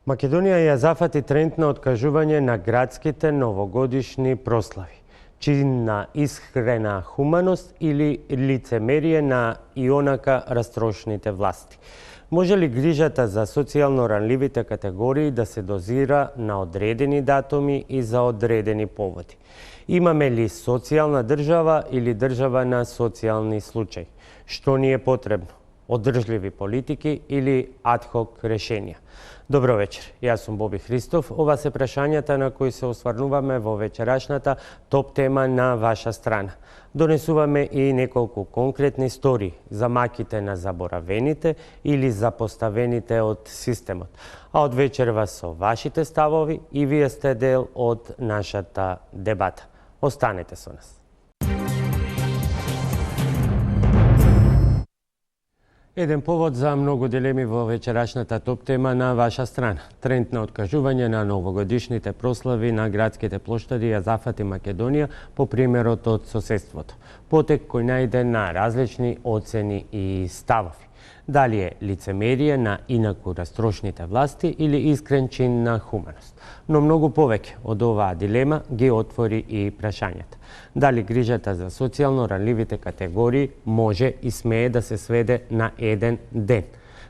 Македонија ја зафати тренд на откажување на градските новогодишни прослави. Чин на искрена хуманост или лицемерие на ионака растрошните власти. Може ли грижата за социјално ранливите категории да се дозира на одредени датуми и за одредени поводи? Имаме ли социјална држава или држава на социјални случаи? Што ни е потребно? Одржливи политики или адхок решенија? Добро вечер, јас сум Боби Христов. Ова се прашањата на кои се осварнуваме во вечерашната топ тема на ваша страна. Донесуваме и неколку конкретни истории за маките на заборавените или запоставените од системот. А од вечерва со вашите ставови и вие сте дел од нашата дебата. Останете со нас. Еден повод за многу дилеми во вечерашната топ тема на ваша страна. Тренд на откажување на новогодишните прослави на градските плоштади ја зафати Македонија по примерот од соседството. Потек кој најде на различни оцени и ставови. Дали е лицемерие на инаку растрошните власти или искрен чин на хуманост. Но многу повеќе од оваа дилема ги отвори и прашањата. Дали грижата за социјално ранливите категории може и смее да се сведе на еден ден?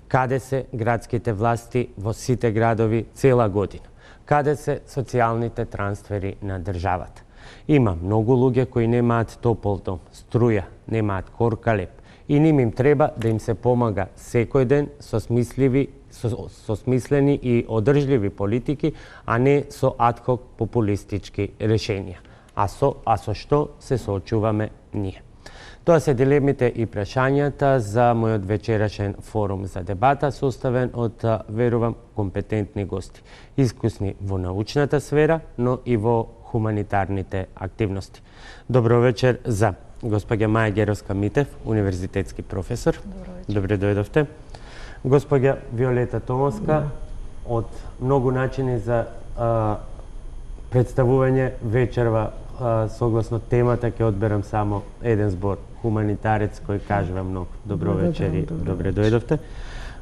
Каде се градските власти во сите градови цела година? Каде се социјалните трансфери на државата? Има многу луѓе кои немаат топол дом, струја, немаат корка леп и ним им треба да им се помага секој ден со смислени и одржливи политики, а не со адхок популистички решенија. А со што се соочуваме ние? Тоа се дилемите и прашањата за мојот вечерашен форум за дебата, составен од, верувам, компетентни гости. Искусни во научната сфера, но и во хуманитарните активности. Добро вечер за госпоѓа Маја Геровска-Митев, универзитетски професор. Добре дојдовте. Госпоѓа Виолета Томовска, од многу начини за представување вечерва, согласно темата ќе одберам само еден збор. Хуманитарец кој кажува многу. Добро вечер и добре дојдовте.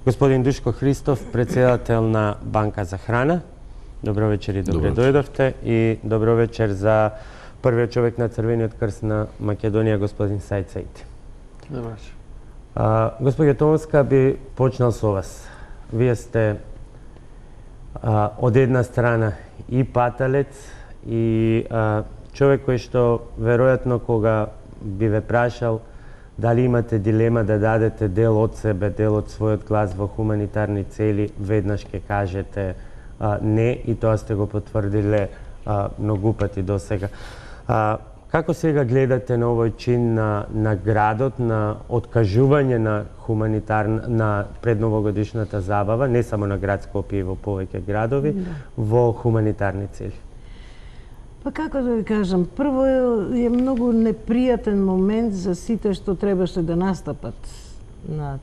Господин Душко Христов, председател на Банка за храна. Добро вечер и добре дојдовте. И добро вечер за првиот човек на Црвениот крст на Македонија, господин Саид Саити. Добро вечер. Господја Томовска, би почнал со вас. Вие сте од една страна и паталец и човек кој што веројатно кога би ве прашал дали имате дилема да дадете дел од себе, дел од својот глас во хуманитарни цели, веднаш ќе кажете не, и тоа сте го потврдиле многу пати до сега. Како сега гледате на овој чин на градот, на откажување на на предновогодишната забава, не само на град Скопје и во повеќе градови, во хуманитарни цели? Па како да ви кажам, прво е многу непријатен момент за сите што требаше да настапат на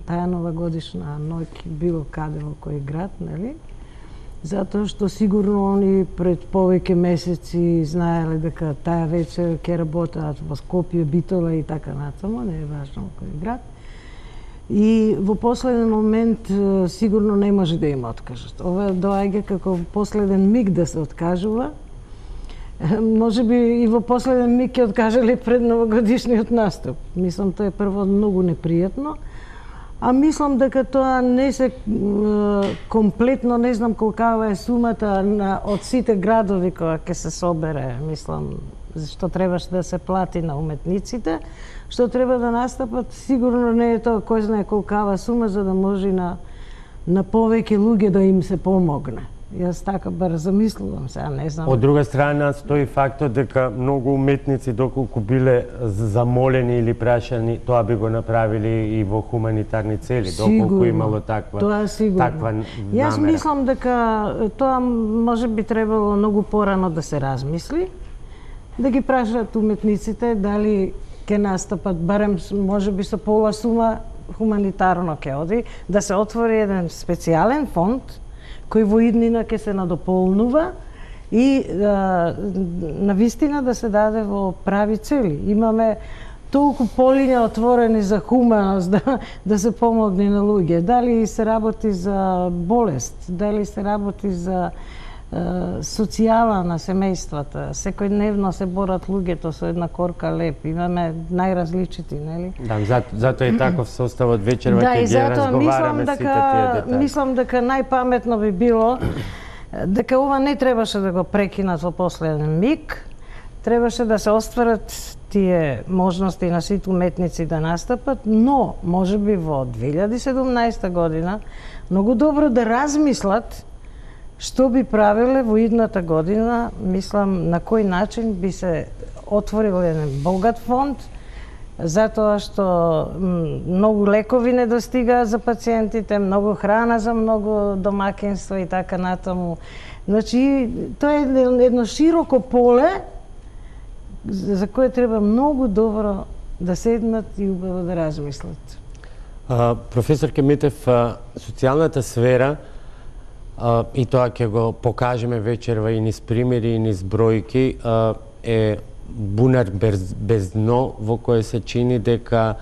таа новогодишна ноќ било каде во кој град, нели? Затоа што сигурно они пред повеќе месеци знаеле дека таа вечер ќе работат во Скопје, Битола и така натаму, не е важно во кој град. И во последен момент сигурно не може да им откажат. Ова доаѓа како последен миг да се откажува. Може би и во последен миг ќе откажале пред новогодишниот настап. Мислам, тоа е прво многу непријатно. А мислам дека тоа не се комплетно, не знам колкава е сумата од сите градови која ќе се собере, мислам, што требаше да се плати на уметниците, што треба да настапат, сигурно не е тоа кој знае колкава сума за да може на повеќе луѓе да им се помогне. Јас така бар замислувам сега, не знам. Од друга страна стои фактот дека многу уметници доколку биле замолени или прашани, тоа би го направиле и во хуманитарни цели, доколку имало таква намера. Јас мислам дека тоа може би требало многу порано да се размисли, да ги прашаат уметниците дали ќе настапат, барем може би со пола сума хуманитарно ќе оди, да се отвори еден специјален фонд кој во иднина ќе се надополнува и навистина да се даде во прави цели. толку полиња отворени за хуманост да се помогне на луѓе. Дали се работи за болест, дали се работи за социјала на семејствата. Секојдневно се борат луѓето со една корка леп. Имаме најразличити, нели? Да, зато е таков составот вечерва ќе ги разговараме сите тие детали. Мислам дека најпаметно би било дека ова не требаше да го прекинат во последен миг. Требаше да се остварат тие можности на сите уметници да настапат, но можеби во 2017 година многу добро да размислат што би правиле во идната година, мислам на кој начин би се отворил еден богат фонд, затоа што многу лекови недостигаат за пациентите, многу храна за многу домакинства и така натаму. Значи, тоа е едно широко поле за кое треба многу добро да седнат и убаво да размислат. Професор Кеметев, социјалната сфера, и тоа ќе го покажеме вечерва и низ примери и низ бројки, е бунар без дно во кој се чини дека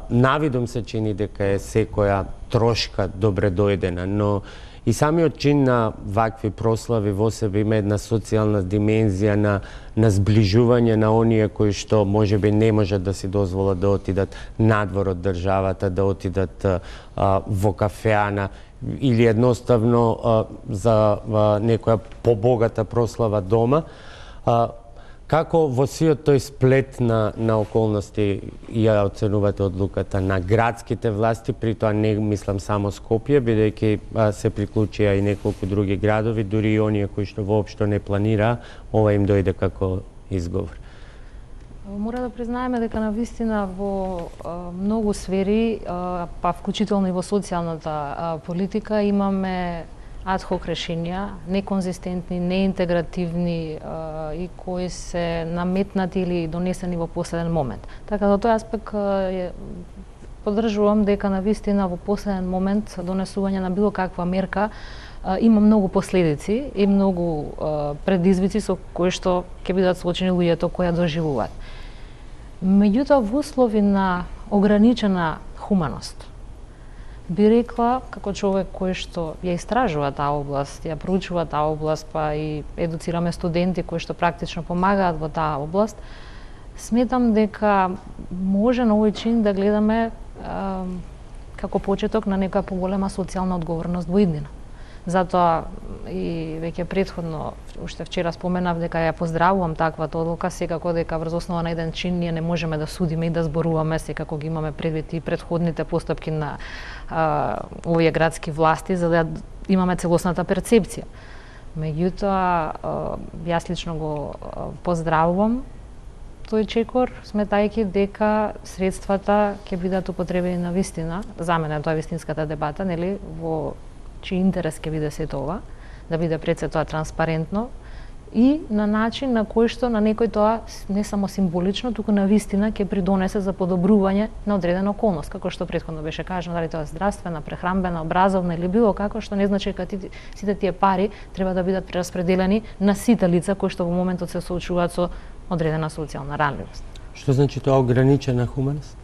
навидом се чини дека е секоја трошка добре дојдена, но и самиот чин на вакви прослави во себе има една социјална димензија на зближување на оние кои што можеби не можат да си дозволат да отидат надвор од државата, да отидат во кафеана или едноставно за некоја побогата прослава дома. Како во сиот тој сплет на околности ја оценувате одлуката на градските власти, при тоа не мислам само Скопје, бидејќи се приклучија и неколку други градови, дури и оние кои што воопшто не планираа, ова им дојде како изговор. Мора да признаеме дека навистина во многу сфери, па вклучително и во социјалната политика, имаме адхок решенија, неконзистентни, неинтегративни и кои се наметнати или донесени во последен момент. Така да тој аспект поддржувам дека навистина во последен момент донесување на било каква мерка има многу последици и многу предизвици со кои што ќе бидат соочени луѓето кои ја доживуваат. Меѓутоа, во услови на ограничена хуманост, би рекла, како човек кој што ја истражува таа област, ја проучува таа област, па и едуцираме студенти кои што практично помагаат во таа област, сметам дека може на овој чин да гледаме како почеток на некоја поголема социјална одговорност во иднина. Затоа и веќе претходно, уште вчера споменав дека ја поздравувам таквата одлука, секако дека врз основа на еден чин ние не можеме да судиме и да зборуваме, секако ги имаме предвид и претходните постапки на овие градски власти, за да имаме целосната перцепција. Меѓутоа, јас лично го поздравувам тој чекор, сметајќи дека средствата ќе бидат употребени на вистина, за мене тоа е вистинската дебата, нели, во чиј интерес ќе биде сето ова, да биде пред се тоа транспарентно и на начин на кој што на некој тоа не само символично, туку на вистина ќе придонесе за подобрување на одредена околност, како што претходно беше кажано, дали тоа е здравствена, прехранбена, образовна или било како, што не значи дека сите тие пари треба да бидат прераспределени на сите лица кои што во моментот се соочуваат со одредена социјална ранливост. Што значи тоа ограничена хуманост?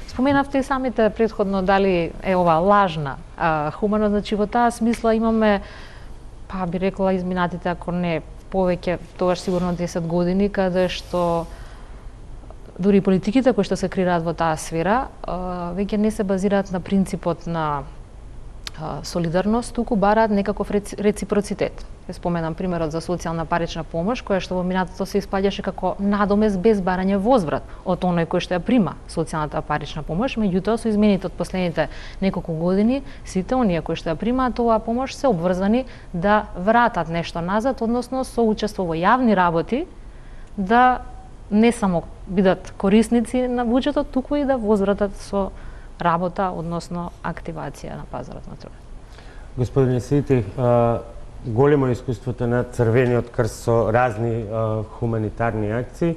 Споменавте и самите претходно дали е ова лажна хуманост, значи во таа смисла имаме, па би рекла изминатите, ако не повеќе, тогаш сигурно 10 години, каде што дури политиките кои што се креираат во таа сфера, веќе не се базираат на принципот на солидарност, туку бараат некаков реципроцитет. Ја споменам примерот за социјална парична помош, која што во минатото се испаѓаше како надомест без барање возврат од оној кој што ја прима социјалната парична помош, меѓутоа со измените од последните неколку години, сите оние кои што ја примаат оваа помош се обврзани да вратат нешто назад, односно со учество во јавни работи, да не само бидат корисници на буџетот, туку и да возвратат со работа, односно активација на пазарот на трудот. Господине Сити, големо искуството на Црвениот крст со разни хуманитарни акции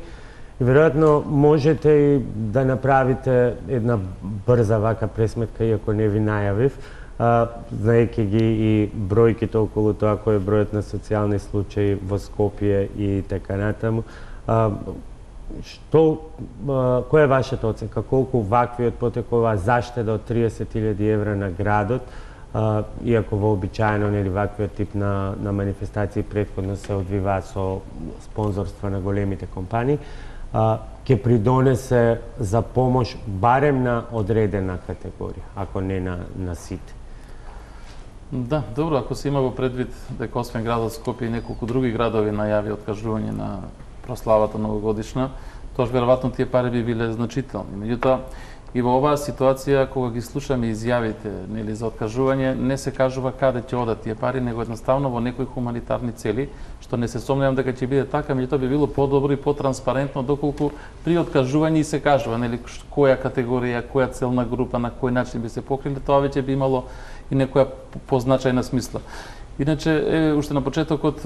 и веројатно можете и да направите една брза вака пресметка, иако не ви најавив, знаејќи ги и бројките околу тоа кој е бројот на социјални случаи во Скопје и така натаму. која е вашата оценка? Колку ваквиот потекува заштеда од 30.000 евра на градот, иако вообичаено нели ваквиот тип на манифестации претходно се одвиваа со спонзорства на големите компании, ќе придонесе за помош барем на одредена категорија, ако не на сите? Да, добро, ако се има во предвид дека освен градот Скопје и неколку други градови најави откажување на прославата новогодишна, тоа веројатно тие пари би биле значителни. Меѓутоа, и во оваа ситуација, кога ги слушаме изјавите нели, за откажување, не се кажува каде ќе одат тие пари, него едноставно во некои хуманитарни цели, што не се сомневам дека ќе биде така, меѓутоа би било подобро и потранспарентно доколку при откажување и се кажува нели, која категорија, која целна група, на кој начин би се покрили, тоа веќе би имало и некоја позначајна смисла. Иначе, уште на почетокот,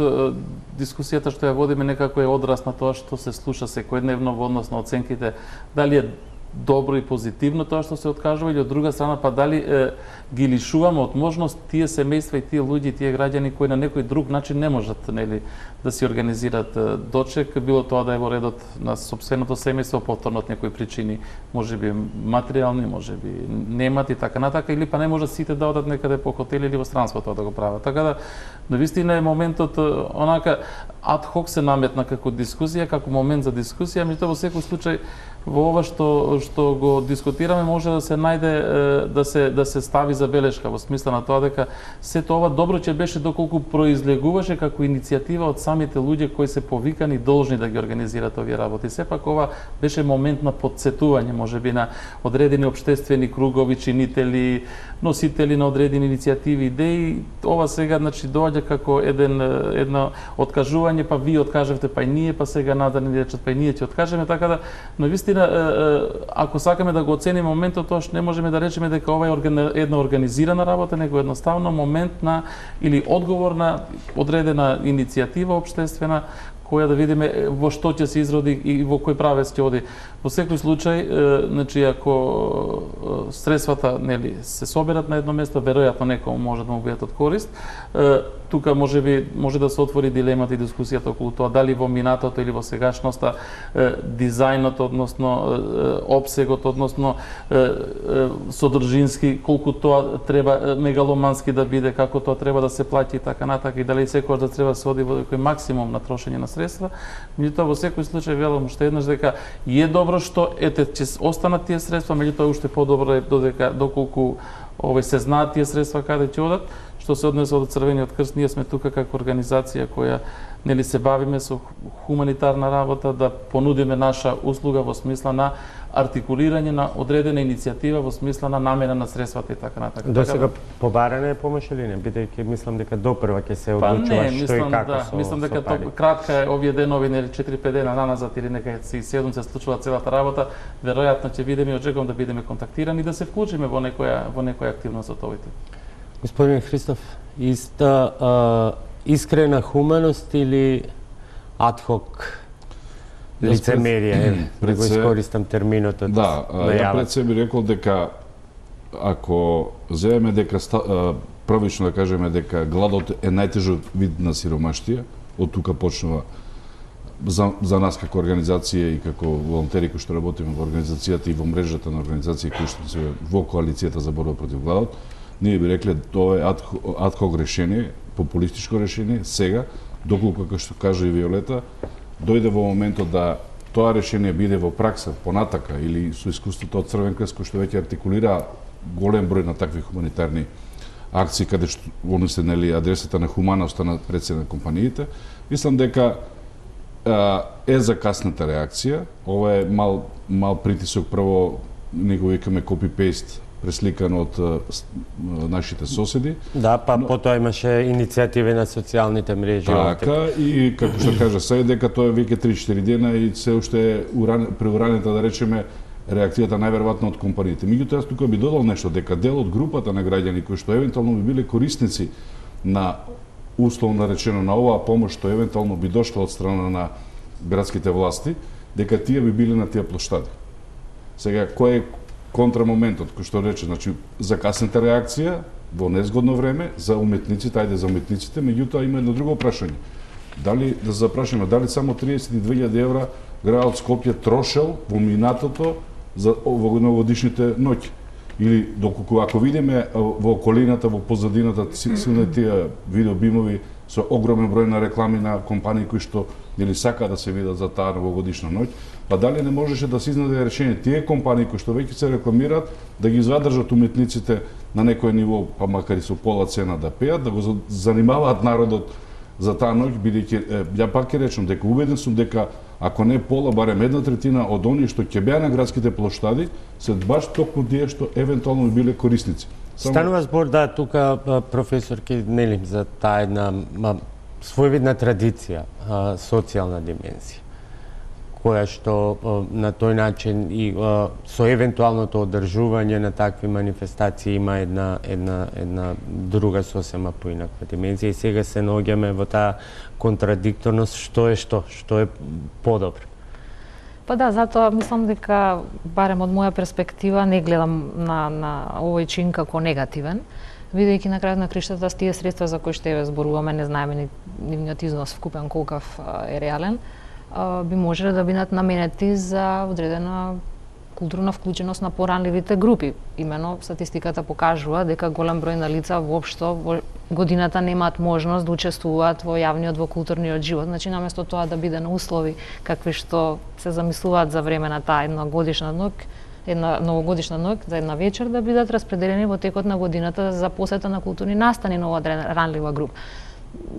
дискусијата што ја водиме некако е одраз на тоа што се слуша секојдневно во однос на оценките, дали е добро и позитивно тоа што се откажува, или од друга страна па дали ги лишуваме од можност тие семејства и тие луѓе, тие граѓани кои на некој друг начин не можат нели да си организираат дочек, било тоа да е во редот на сопственото семејство, повторно од некои причини, можеби материјални, можеби немат и така натака, или па не можат сите да одат некаде по хотели или во странство тоа да го прават. Така да, навистина е моментот онака ад хок се наметна како дискусија, како момент за дискусија, меѓутоа во секој случај во ова што го дискутираме може да се најде да се стави забелешка во смисла на тоа дека сето ова добро ќе беше доколку произлегуваше како иницијатива од самите луѓе кои се повикани должни да ги организираат овие работи. Сепак ова беше момент на подсетување можеби на одредени општествени кругови, чинители, носители на одредени иницијативи, идеи. Ова сега значи доаѓа како едно откажување, па вие откажавте, па и ние, па сега надале ни речат, па и ние ќе откажеме, така да навистина ако сакаме да го оцениме моментот, тоа што не можеме да речеме дека ова е една организирана работа, него едноставно момент на или одговор на одредена иницијатива општествена која да видиме во што ќе се изроди и во кој правец ќе оди. Во секој случај, значи ако средствата нели се соберат на едно место, веројатно некому може да му бидат од корист. Тука може да се отвори дилемата и дискусијата околу тоа дали во минатото или во сегашноста дизајнот, односно опсегот, односно содржински, колку тоа треба мегаломански да биде, како тоа треба да се плати и така натака, и дали секогаш да треба да се оди во некој максимум на трошење на средства. Меѓутоа во секој случај велам уште еднаш дека е добро што ќе останат тие средства, меѓутоа уште подобро е доколку се знаат тие средства каде ќе одат. Што се однесе од Црвениот крст, ние сме тука како организација која нели се бавиме со хуманитарна работа да понудиме наша услуга во смисла на артикулирање на одредена иницијатива во смисла на намена на средствата и така натака. До сега побарана е помош или не? Бидејќи мислам дека допрва ќе се одлучува што и како со мислам дека кратка е овие денови, нели 4-5 дена наназад или нека се 7 се случува целата работа, веројатно ќе видиме и очекувам да бидеме контактирани и да се вклучиме во некоја активност од овој тип. Господин Христов, искрена хуманост или адхок лицемерие? Да го искористам терминот од најавата. Да, ја пред себе рекол дека ако земеме дека правично да кажеме дека гладот е најтежок вид на сиромаштија, од тука почнува за нас како организација и како волонтери кои што работиме во организацијата и во мрежата на организации кои што се во коалицијата за борба против гладот, ние би рекле тоа е адхок решение, популистичко решение, сега, доколку, како што кажа и Виолета, дојде во моментот да тоа решение биде во пракса, понатака, или со искуството од Црвен крст, кој што веќе артикулира голем број на такви хуманитарни акции, каде што они се нели адресата на хуманоста на председа на компаниите, мислам дека е закасната реакција. Ова е мал притисок, прво ние го викаме копи-пейст, пресликано од нашите соседи. Да, па потоа имаше иницијативи на социјалните мрежи. Така, и како што кажа, сега дека тоа е веќе 3-4 дена и се уште е преуранета, да речеме, реакцијата најверојатно од компаниите. Меѓутоа, јас тука би додал нешто, дека дел од групата на граѓани кои што евентуално би биле корисници на условно речено на оваа помош што евентуално би дошла од страна на градските власти, дека тие би биле на тие плоштади. Сега, кој е контрамоментот, кој што рече, значи, закасната реакција во незгодно време за уметниците, ајде за уметниците, меѓутоа има едно друго прашање. Дали, да запрашаме, дали само 32.000 евра градот Скопје трошел во минатото за во новогодишните ноќи? Или доколку ако видиме во околината, во позадината, силни тие видеобимови со огромен број на реклами на компании кои што нели сака да се видат за таа новогодишна ноќ, па дали не можеше да се изнајде решение тие компании кои што веќе се рекламираат да ги задржат уметниците на некој ниво, па макар и со пола цена да пеат, да го занимаваат народот за таа ноќ, бидејќи ја пак ќе речам дека убеден сум дека ако не пола, барем 1/3 од оние што ќе беа на градските плоштади, се баш токму тие што евентуално биле корисници. Станува збор да тука професор ке нели за таа една своевидна традиција, социјална димензија, која што на тој начин и со евентуалното одржување на такви манифестации има една друга сосема поинаква димензија и сега се наоѓаме во таа контрадикторност што е подобро. Па да, затоа мислам дека, барем од моја перспектива, не гледам на овој чин како негативен, бидејќи на крајот на криштата тие средства за кои што еве зборуваме, не знаеме нивниот износ вкупен колкав е реален, би можеле да бидат наменети за одредена културна вклученост на поранливите групи. Имено статистиката покажува дека голем број на лица воопшто во годината немаат можност да учествуваат во јавниот, во културниот живот. Значи, наместо тоа да биде на услови какви што се замислуваат за време на таа една новогодишна ноќ, за една вечер, да бидат распределени во текот на годината за посета на културни настани на оваа ранлива група.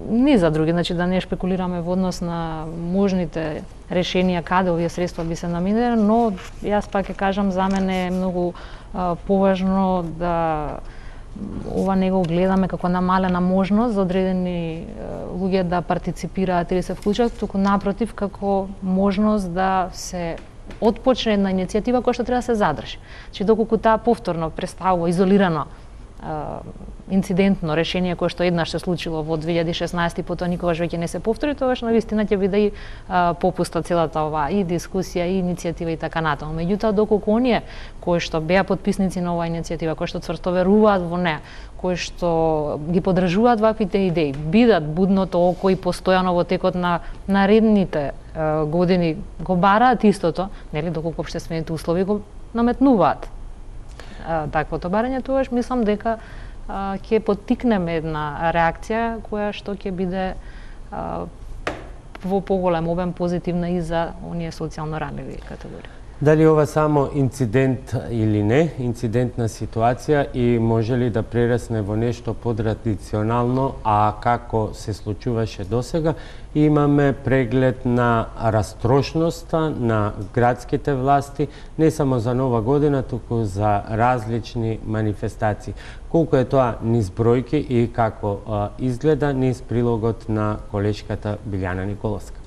Ни за други, значи да не шпекулираме во однос на можните решенија каде овие средства би се намениле, но јас пак ќе кажам, за мене е многу поважно да ова не го гледаме како намалена можност за одредени луѓе да партиципираат или се вклучат, туку напротив како можност да се отпочне една иницијатива која што треба да се задржи. Значи доколку таа повторно представува изолирано инцидентно решение кое што еднаш се случило во 2016 и потоа никогаш веќе не се повтори, тогаш навистина ќе биде и попуста целата оваа и дискусија и иницијатива и така натаму. Меѓутоа доколку оние кои што беа потписници на оваа иницијатива, кои што цврсто веруваат во неа, кои што ги поддржуваат ваквите идеи, бидат будното око и постојано во текот на наредните години го бараат истото, нели доколку општествените услови го наметнуваат таквото барање, тогаш мислам дека ќе поттикнеме една реакција која што ќе биде во поголем обем позитивна и за оние социјално ранливи категории. Дали ова само инцидент или не, инцидентна ситуација и може ли да прерасне во нешто потрадиционално, а како се случуваше досега, имаме преглед на растрошноста на градските власти, не само за Нова година, туку за различни манифестации. Колку е тоа низ бројки и како изгледа низ прилогот на колешката Билјана Николовска.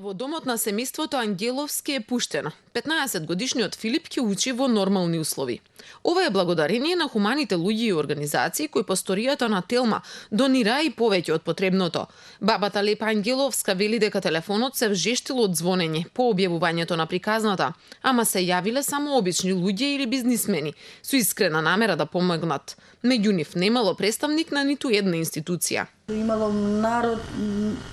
Во домот на семејството Ангеловски е пуштено. 15-годишниот Филип ќе учи во нормални услови. Ова е благодарение на хуманите луѓе и организации кои по сторијата на Телма донираа и повеќе од потребното. Бабата Лепа Ангеловска вели дека телефонот се вжештил од звонење по објавувањето на приказната, ама се јавиле само обични луѓе или бизнисмени со искрена намера да помогнат. Меѓу нив немало представник на ниту една институција. Имало народ,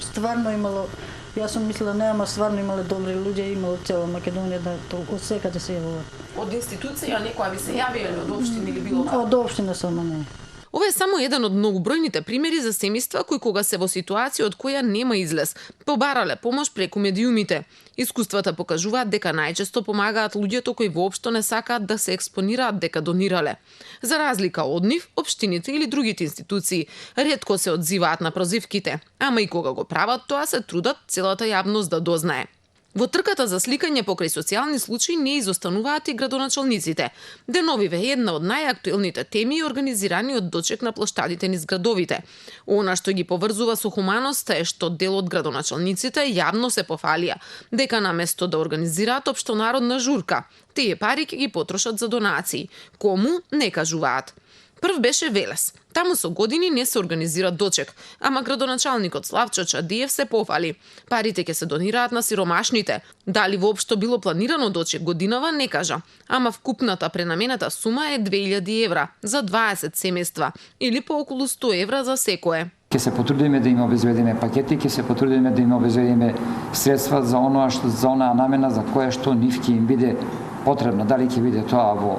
стварно имало. Јас сум мислела нема, стварно имале добри луѓе, имало цела Македонија да толку секаде се јавуваат. Од институција некоја ви се јави или од општина или било како? Од општина само не. Ова е само еден од многу бројните примери за семејства кои кога се во ситуација од која нема излез, побарале помош преку медиумите. Искуствата покажуваат дека најчесто помагаат луѓето кои воопшто не сакаат да се експонираат дека донирале. За разлика од нив, општините или другите институции ретко се одзиваат на прозивките, ама и кога го прават тоа се трудат целата јавност да дознае. Во трката за сликање покрај социјални случаи не изостануваат и градоначалниците. Деновиве е една од најактуелните теми организирани од дочек на плоштадите низ градовите. Она што ги поврзува со хуманоста е што дел од градоначалниците јавно се пофалија дека наместо да организираат општонародна журка, тие пари ќе ги потрошат за донации. Кому не кажуваат. Прв беше Велес. Таму со години не се организира дочек, ама градоначалникот Славчо Чадиев се пофали. Парите ќе се донираат на сиромашните. Дали воопшто било планирано дочек годинава не кажа, ама вкупната пренамената сума е 2000 евра за 20 семејства или по околу 100 евра за секое. Ќе се потрудиме да им обезбедиме пакети, ќе се потрудиме да им обезбедиме средства за онаа намена за која што нив ќе им биде потребна, дали ќе биде тоа во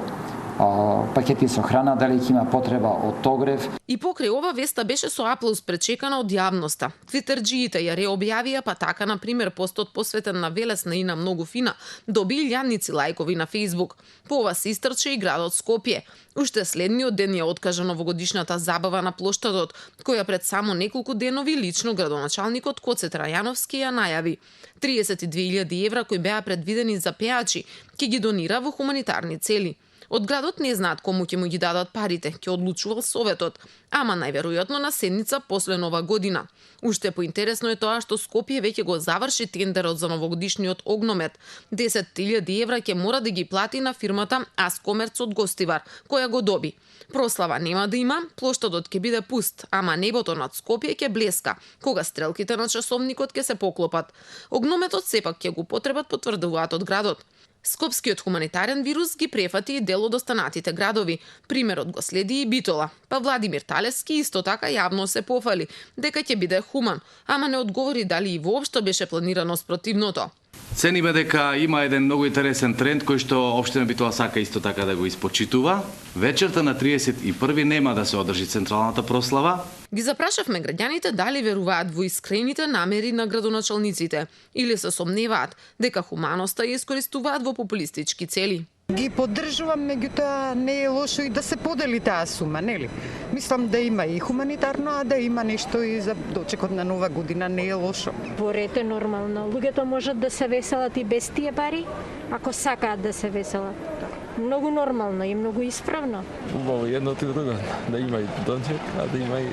пакети со храна, дали ќе има потреба од огрев. И покрај ова веста беше со аплауз пречекана од јавноста. Твитерџиите ја реобјавија, па така на пример постот посветен на Велес на Ина многу фина доби илјадници лајкови на Facebook. По ова се истрче и градот Скопје. Уште следниот ден ја откажа новогодишната забава на плоштадот, која пред само неколку денови лично градоначалникот Коце Трајановски ја најави. 32.000 евра кои беа предвидени за пеачи ќе ги донира во хуманитарни цели. Од градот не знаат кому ќе му ги дадат парите, ќе одлучувал советот, ама најверојатно на седница после Нова година. Уште поинтересно е тоа што Скопје веќе го заврши тендерот за новогодишниот огномет. 10.000 евра ќе мора да ги плати на фирмата Аскомерц од Гостивар, која го доби. Прослава нема да има, плоштадот ќе биде пуст, ама небото над Скопје ќе блеска, кога стрелките на часовникот ќе се поклопат. Огнометот сепак ќе го потребат, потврдуваат од градот. Скопскиот хуманитарен вирус ги префати и дел од останатите градови. Примерот го следи и Битола. Па Владимир Талевски исто така јавно се пофали дека ќе биде хуман, ама не одговори дали и воопшто беше планирано спротивното. Цениме дека има еден многу интересен тренд кој што општина Битола сака исто така да го испочитува. Вечерта на 31 нема да се одржи централната прослава. Ги запрашавме граѓаните дали веруваат во искрените намери на градоначалниците или се сомневаат дека хуманоста ја искористуваат во популистички цели. Ги поддржувам, меѓутоа не е лошо и да се подели таа сума, нели? Мислам да има и хуманитарно, а да има нешто и за дочекот на Нова година, не е лошо. Поред е нормално. Луѓето можат да се веселат и без тие пари, ако сакаат да се веселат. Многу нормално и многу исправно. Убаво едното и друго, да има и дончек, а да има и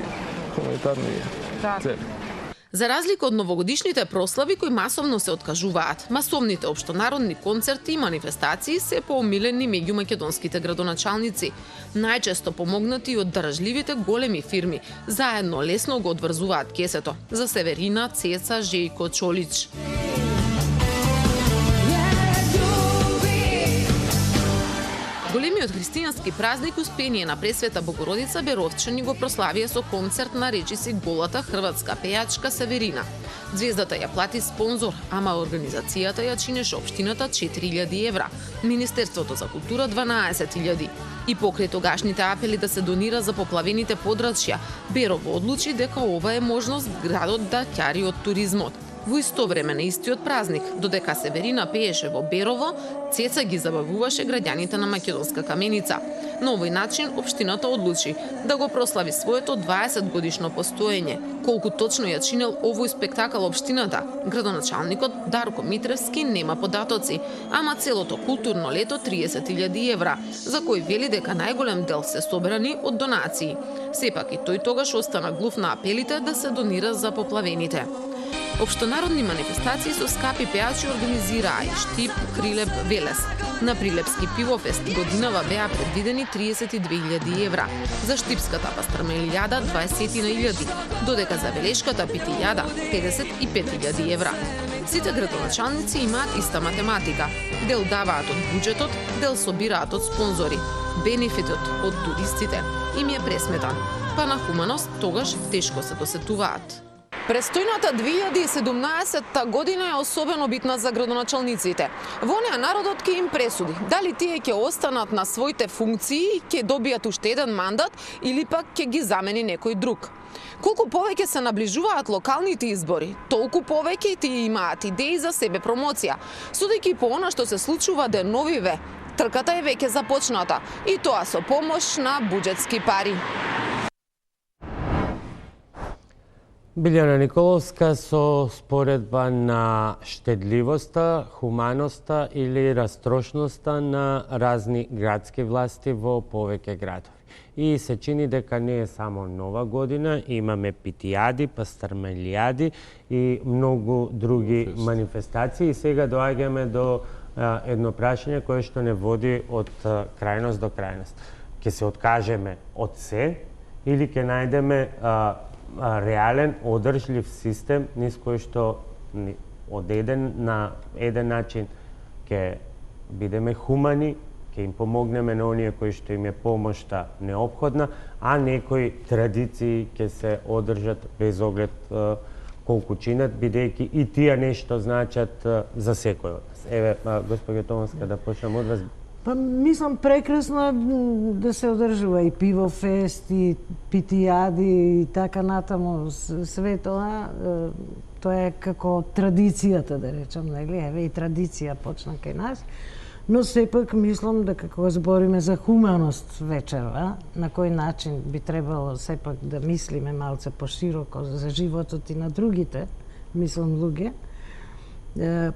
хуманитарни цели. За разлика од новогодишните прослави кои масовно се откажуваат, масовните општонародни концерти и манифестации се поомилени меѓу македонските градоначалници. Најчесто помогнати од држливите големи фирми, заедно лесно го одврзуваат кесето за Северина, Цеца, Жејко, Чолич. Големиот христијански празник Успение на Пресвета Богородица Беровчани го прославија со концерт на речиси голата хрватска пејачка Северина. Звездата ја плати спонзор, ама организацијата ја чинеше општината 4.000 евра, Министерството за култура 12.000. И покрај тогашните апели да се донира за поплавените подрачја, Берово одлучи дека ова е можност градот да ќари од туризмот. Во исто време на истиот празник, додека Северина пееше во Берово, Цеца ги забавуваше граѓаните на Македонска Каменица. На овој начин општината одлучи да го прослави своето 20 годишно постоење. Колку точно ја чинел овој спектакл општината, градоначалникот Дарко Митревски нема податоци, ама целото културно лето 30.000 евра, за кој вели дека најголем дел се собрани од донации. Сепак и тој тогаш остана глув на апелите да се донира за поплавените. Општонародни манифестации со скапи пеачи организираа и Штип, Крилеп, Велес. На Прилепски пивофест годинава беа предвидени 32.000 евра, за Штипската пастрмелијада 20.000, додека за Велешката питијада 55.000 евра. Сите градоначалници имаат иста математика. Дел даваат од буџетот, дел собираат од спонзори. Бенефитот од туристите им е пресметан, па на хуманост тогаш тешко се досетуваат. Престојната 2017 година е особено битна за градоначалниците. Во неа народот ќе им пресуди дали тие ќе останат на своите функции, ќе добијат уште еден мандат или пак ќе ги замени некој друг. Колку повеќе се наближуваат локалните избори, толку повеќе тие имаат идеи за себе промоција. Судејќи по она што се случува деновиве, трката е веќе започната и тоа со помош на буџетски пари. Билјана Николовска со споредба на штедливоста, хуманоста или растрошноста на разни градски власти во повеќе градови. И се чини дека не е само Нова година, имаме питијади, пастрмелијади и многу други манифестации. И сега доаѓаме до едно прашање кое што не води од крајност до крајност. ќе се откажеме од се или ќе најдеме реален, одржлив систем низ кој што од на еден начин ќе бидеме хумани, ќе им помогнеме на оние кои што им е помошта неопходна, а некои традиции ќе се одржат без оглед колку чинат, бидејќи и тие нешто значат за секој од нас. Еве, госпоѓа Томовска, да почнем од вас. Па мислам прекрасно е да се одржува и пивофест, и питијади и така натаму. Све тоа, тоа е како традицијата, да речам, нели? Еве и традиција почна кај нас. Но сепак мислам дека кога збориме за хуманост вечерва, на кој начин би требало сепак да мислиме малце пошироко за животот и на другите, мислам луѓе,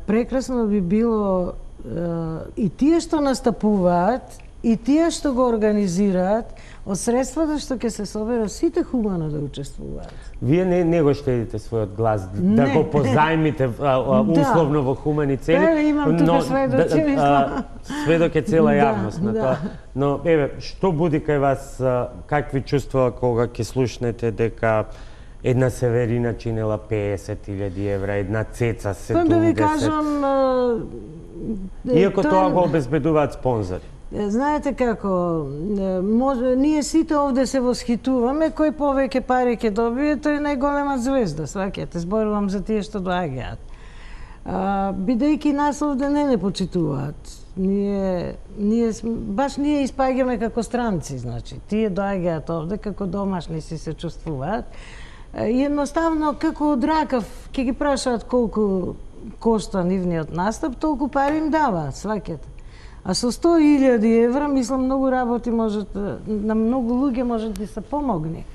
прекрасно би било и тие што настапуваат, и тие што го организираат, од средствата што ќе се соберат сите хумано да учествуваат. Вие не го штедите својот глас, да го позајмите условно во хумани цели. Имам тука сведоци, мислам. Сведок е цела јавност на тоа. Но, еве, што буди кај вас, какви чувства кога ќе слушнете дека една Северина чинела 50.000 евра, една Цеца 70. Да ви кажам... Иако тоа го обезбедуваат спонзори. Знаете како, ние сите овде се восхитуваме, кој повеќе пари ќе добие, тој е најголема звезда, сваќате, зборувам за тие што доаѓаат. Бидејќи нас овде не почитуваат. Ние испаѓаме како странци, значи. Тие доаѓаат овде како домашни си се чувствуваат. Едноставно, како од ракав, ќе ги прашаат колку кошта нивниот настап, толку пари им даваат, сваќате. А со 100.000 евра, мислам, многу работи можат, на многу луѓе може да се помогне.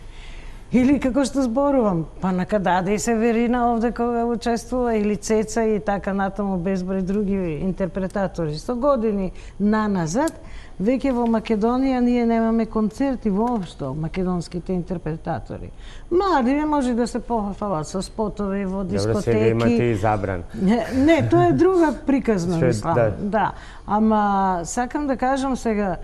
Или како што зборувам, па накададе и Северина овде кога учествува, или Цеца и така натаму безброј други интерпретатори. 100 години наназад, веќе во Македонија ние немаме концерти воопшто, македонските интерпретатори. Млади може да се пофалат со спотови во дискотеки. Добро, сега имате и забран. Не, тоа е друга приказна, мислам. Да. Ама, сакам да кажам сега,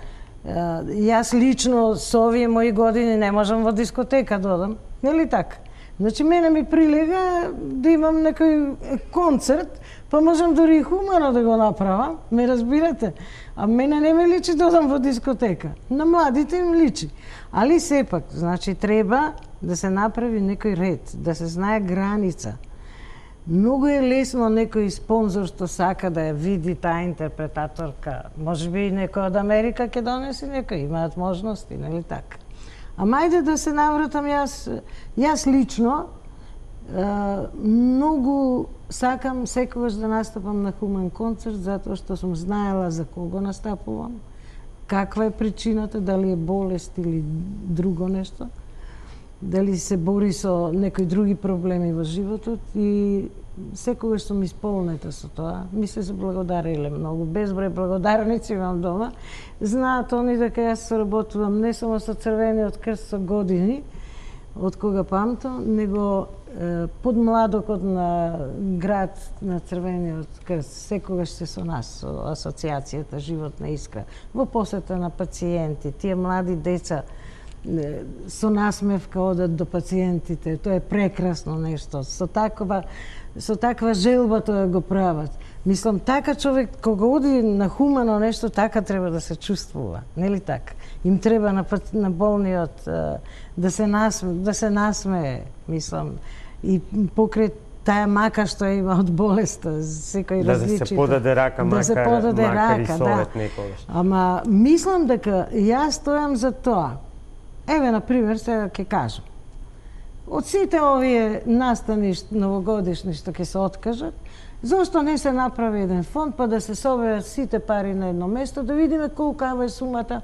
јас лично со овие мои години не можам во дискотека да одам, нели така? Значи, мене ми прилега да имам некој концерт, па можам дури и хумано да го направам, ме разбирате? А мене не ме личи да одам во дискотека. На младите им личи. Али сепак, значи, треба да се направи некој ред, да се знае граница. Многу е лесно некој спонзор што сака да ја види таа интерпретаторка. Може би и некој од Америка ќе донеси некој, имаат можности, нели така? Ама ајде да се навратам јас лично, многу сакам секогаш да настапам на хумен концерт, затоа што сум знаела за кого настапувам, каква е причината, дали е болест или друго нешто, дали се бори со некои други проблеми во животот и секогаш сум исполнета со тоа. Ми се заблагодариле многу. Безброј благодарници имам дома. Знаат они дека јас соработувам не само со Црвениот крст со години, од кога памтам, него под младокот на град на Црвениот крст секогаш се со нас, со асоциацијата Животна искра, во посета на пациенти, тие млади деца со насмевка одат до пациентите, тоа е прекрасно нешто. Со таква желба тоа го прават. Мислам, така човек кога оди на хумано нешто, така треба да се чувствува, нели така? Им треба на болниот да се насмее, мислам, и покрај таа мака што има од болеста, секој различито. Да се подаде рака, макар и совет некогаш. Ама мислам дека јас стојам за тоа. Еве, например, сега ќе кажам. Од сите овие настани новогодишни што ќе се откажат, зошто не се направи еден фонд, па да се соберат сите пари на едно место, да видиме колкава е сумата,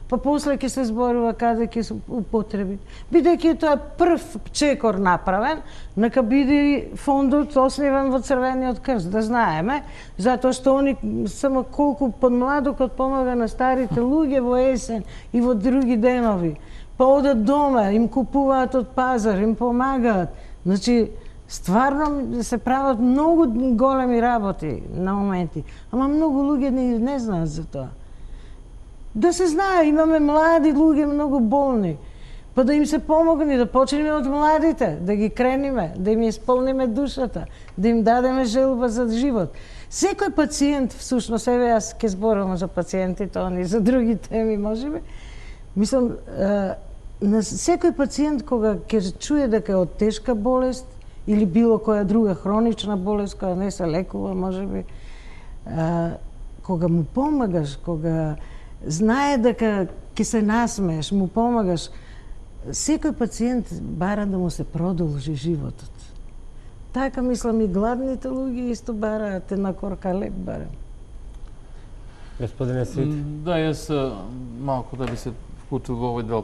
па после ќе се зборува каде ќе се употреби. Бидејќи тоа е прв чекор направен, нека биде фондот основен во Црвениот крст, да знаеме, затоа што они само колку под младокот помага на старите луѓе во есен и во други денови. Па одат дома, им купуваат од пазар, им помагаат. Значи, стварно се прават многу големи работи на моменти, ама многу луѓе не знаат за тоа. Да се знае, имаме млади луѓе многу болни. Па да им се помогне, да почнеме од младите, да ги крениме, да им исполниме душата, да им дадеме желба за живот. Секој пациент, всушност, еве јас ќе зборувам за пациентите, они за други теми, можеби. Мислам, на секој пациент кога ќе чуе дека е од тешка болест или било која друга хронична болест која не се лекува, можеби, кога му помагаш, кога знае дека ќе се насмееш, му помагаш, секој пациент бара да му се продолжи животот. Така мислам и гладните луѓе исто бараат една корка леп барем. Господине Свит. Да, јас малку да би се вклучил во овој дел.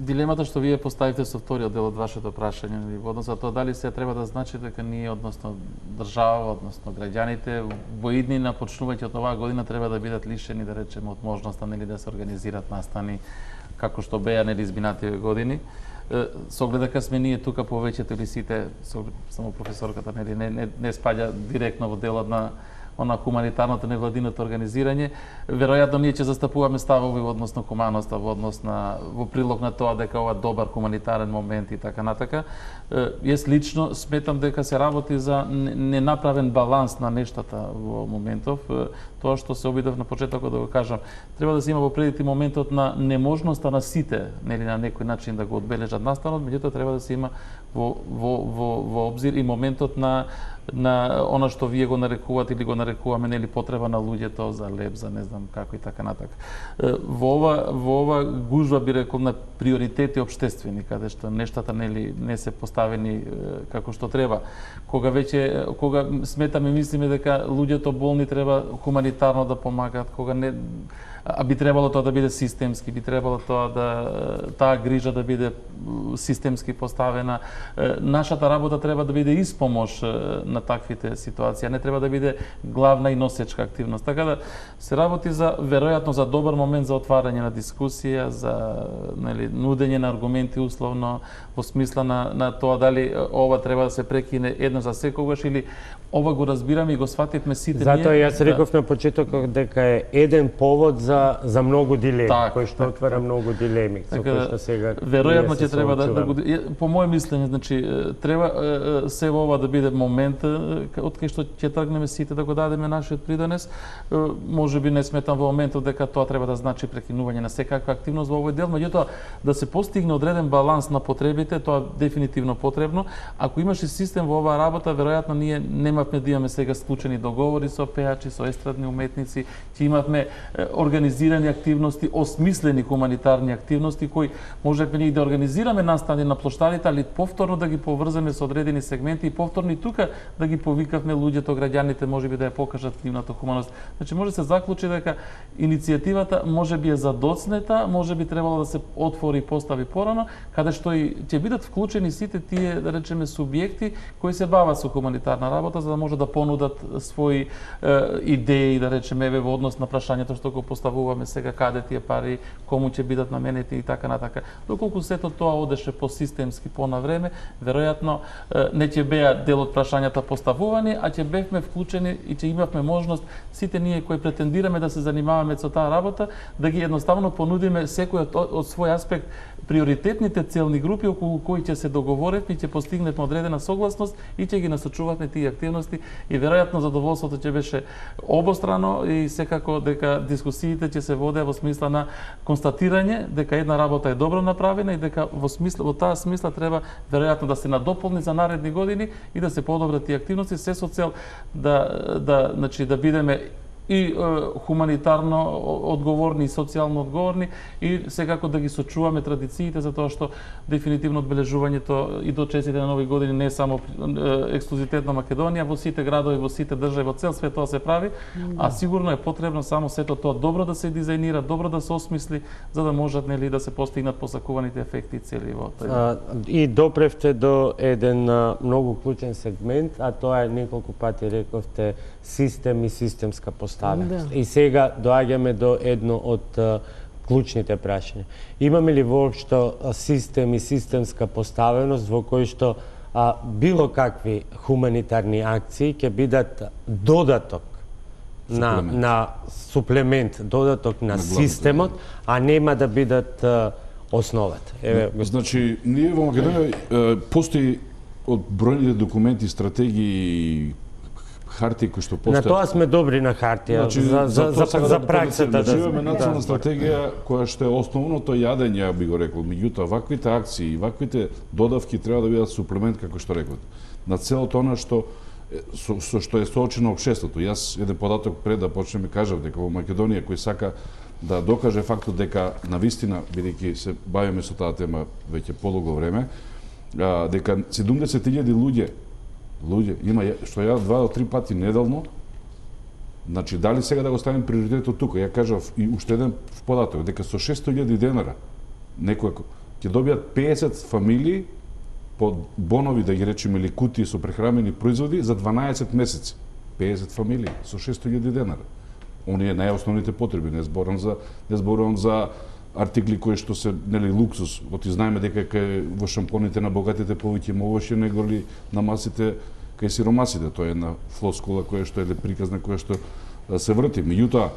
Дилемата што вие поставивте со вториот дел од вашето прашање, во однос на тоа дали се треба да значи дека ние, односно држава, односно граѓаните, во иднина, почнувајќи од оваа година, треба да бидат лишени, да речеме, од можноста да се организираат настани како што беа изминативе години. Со оглед дека сме ние тука повеќето или сите, само професорката не спаѓа директно во делот на хуманитарното невладиното организирање, веројатно ние ќе застапуваме ставови во однос на хуманоста, во прилог на тоа дека ова добар хуманитарен момент и така натака. Јас лично сметам дека се работи за ненаправен баланс на нештата во моментов. Тоа што се обидов на почетокот да го кажам, треба да се има во предите моментот на неможноста на сите, нели на некој начин да го одбележат настанот, меѓутоа треба да се има во обзир и моментот на она што вие го нарекувате или го нарекуваме нели потреба на луѓето за леп, за не знам како и така натака. Во ова гужва би рекол на приоритети општествени, каде што нештата нели не се поставени како што треба. Кога сметаме, мислиме дека луѓето болни треба хуманитарно да помагаат, кога не, а би требало тоа да биде системски, би требало таа грижа да биде системски поставена. Нашата работа треба да биде испомош на таквите ситуации, не треба да биде главна и носечка активност. Така да се работи веројатно за добар момент за отварање на дискусија, за нудење на аргументи условно во смисла на тоа дали ова треба да се прекине едно за секогаш или ова го разбираме и го свативме сите ние. Затоа јас реков на почетокот дека е еден повод за многу дилеми, кој што отвара многу дилеми, со кој што сега веројатно ќе треба да го, по моје мислење, значи треба се во ова да биде момент од кај што ќе тргнеме сите да го дадеме нашиот придонес. Можеби не сметам во моментот дека тоа треба да значи прекинување на секаква активност во овој дел, меѓутоа да се постигне одреден баланс на потребите, тоа дефинитивно потребно. Ако имаше систем во оваа работа, веројатно ние немавме да имаме сега склучени договори со пејачи, со естрадни уметници, ќе имавме организирани активности, осмислени хуманитарни активности кои можеме ние да организираме настани на плоштадите, али повторно да ги поврземе со одредени сегменти и повторно и тука да ги повикавме луѓето, граѓаните, можеби да ја покажат нивната хуманост. Значи може се заклучи дека иницијативата можеби е задоцнета, можеби требало да се отвори и постави порано, каде што и ќе бидат вклучени сите тие, да речеме, субјекти кои се бават со хуманитарна работа за да може да понудат своји идеи, да речеме, во однос на прашањето што го поставуваме сега, каде тие пари, кому ќе бидат наменети и така натака. Доколку сето тоа одеше посистемски на време, веројатно не ќе беа дел од прашањата поставувани, а ќе бевме вклучени и ќе имавме можност сите ние кои претендираме да се занимаваме со таа работа, да ги едноставно понудиме секој од свој аспект приоритетните целни групи околу кои ќе се договориме и ќе постигнеме одредена согласност и ќе ги насочуваме тие активности и веројатно задоволството ќе беше обострано и секако дека дискусиите ќе се водеа во смисла на констатирање дека една работа е добро направена и дека во таа смисла треба веројатно да се надополни за наредни години и да се подобрат тие активности се со цел да бидеме и хуманитарно одговорни и социјално одговорни и секако да ги сочуваме традициите, затоа што дефинитивно одбележувањето и до честите на нови години не е само ексклузивитет на Македонија, во сите градови, во сите држави, во цел свет тоа се прави, а сигурно е потребно само сето тоа добро да се дизајнира, добро да се осмисли, за да можат нели да се постигнат посакуваните ефекти и цели во тој. И допревте до еден многу клучен сегмент, а тоа е неколку пати рековте систем и системска поставеност. И сега доаѓаме до едно од клучните прашања. Имаме ли воопшто систем и системска поставеност во кој што било какви хуманитарни акции ќе бидат додаток на суплемент, додаток на системот, а нема да бидат основата. Значи, ние во Македонија постои од бројните документи, стратегии, хартии кои што постојат. На тоа сме добри на хартија, за праксата. Значи, имаме национална стратегија која што е основното јадење, ја би го рекол. Меѓутоа, ваквите акции, ваквите додавки треба да бидат суплемент, како што рекот, на целото она што со што е соочено општеството. Јас еден податок пред да почнеме кажав дека во Македонија кој сака да докаже фактот дека навистина, бидејќи се бавиме со таа тема веќе подолго време, дека 70.000 луѓе има, што ја 2 до 3 пати неделно. Значи, дали сега да го ставим приоритетот тука? Ја кажав и уште еден податок, дека со 600.000 денара некој ќе добијат 50 фамилии по бонови, да ги речеме, или кутии со прехранени производи за 12 месеци. 50 фамилии со 600.000 денара. Оние најосновните потреби, не зборувам за артикли кои што се, нели, луксус. Оти знаеме дека во шампоните на богатите повеќе има овоше него ли на масите кај сиромасите. Тоа е една флоскула која што е приказна која што се врти. Меѓутоа,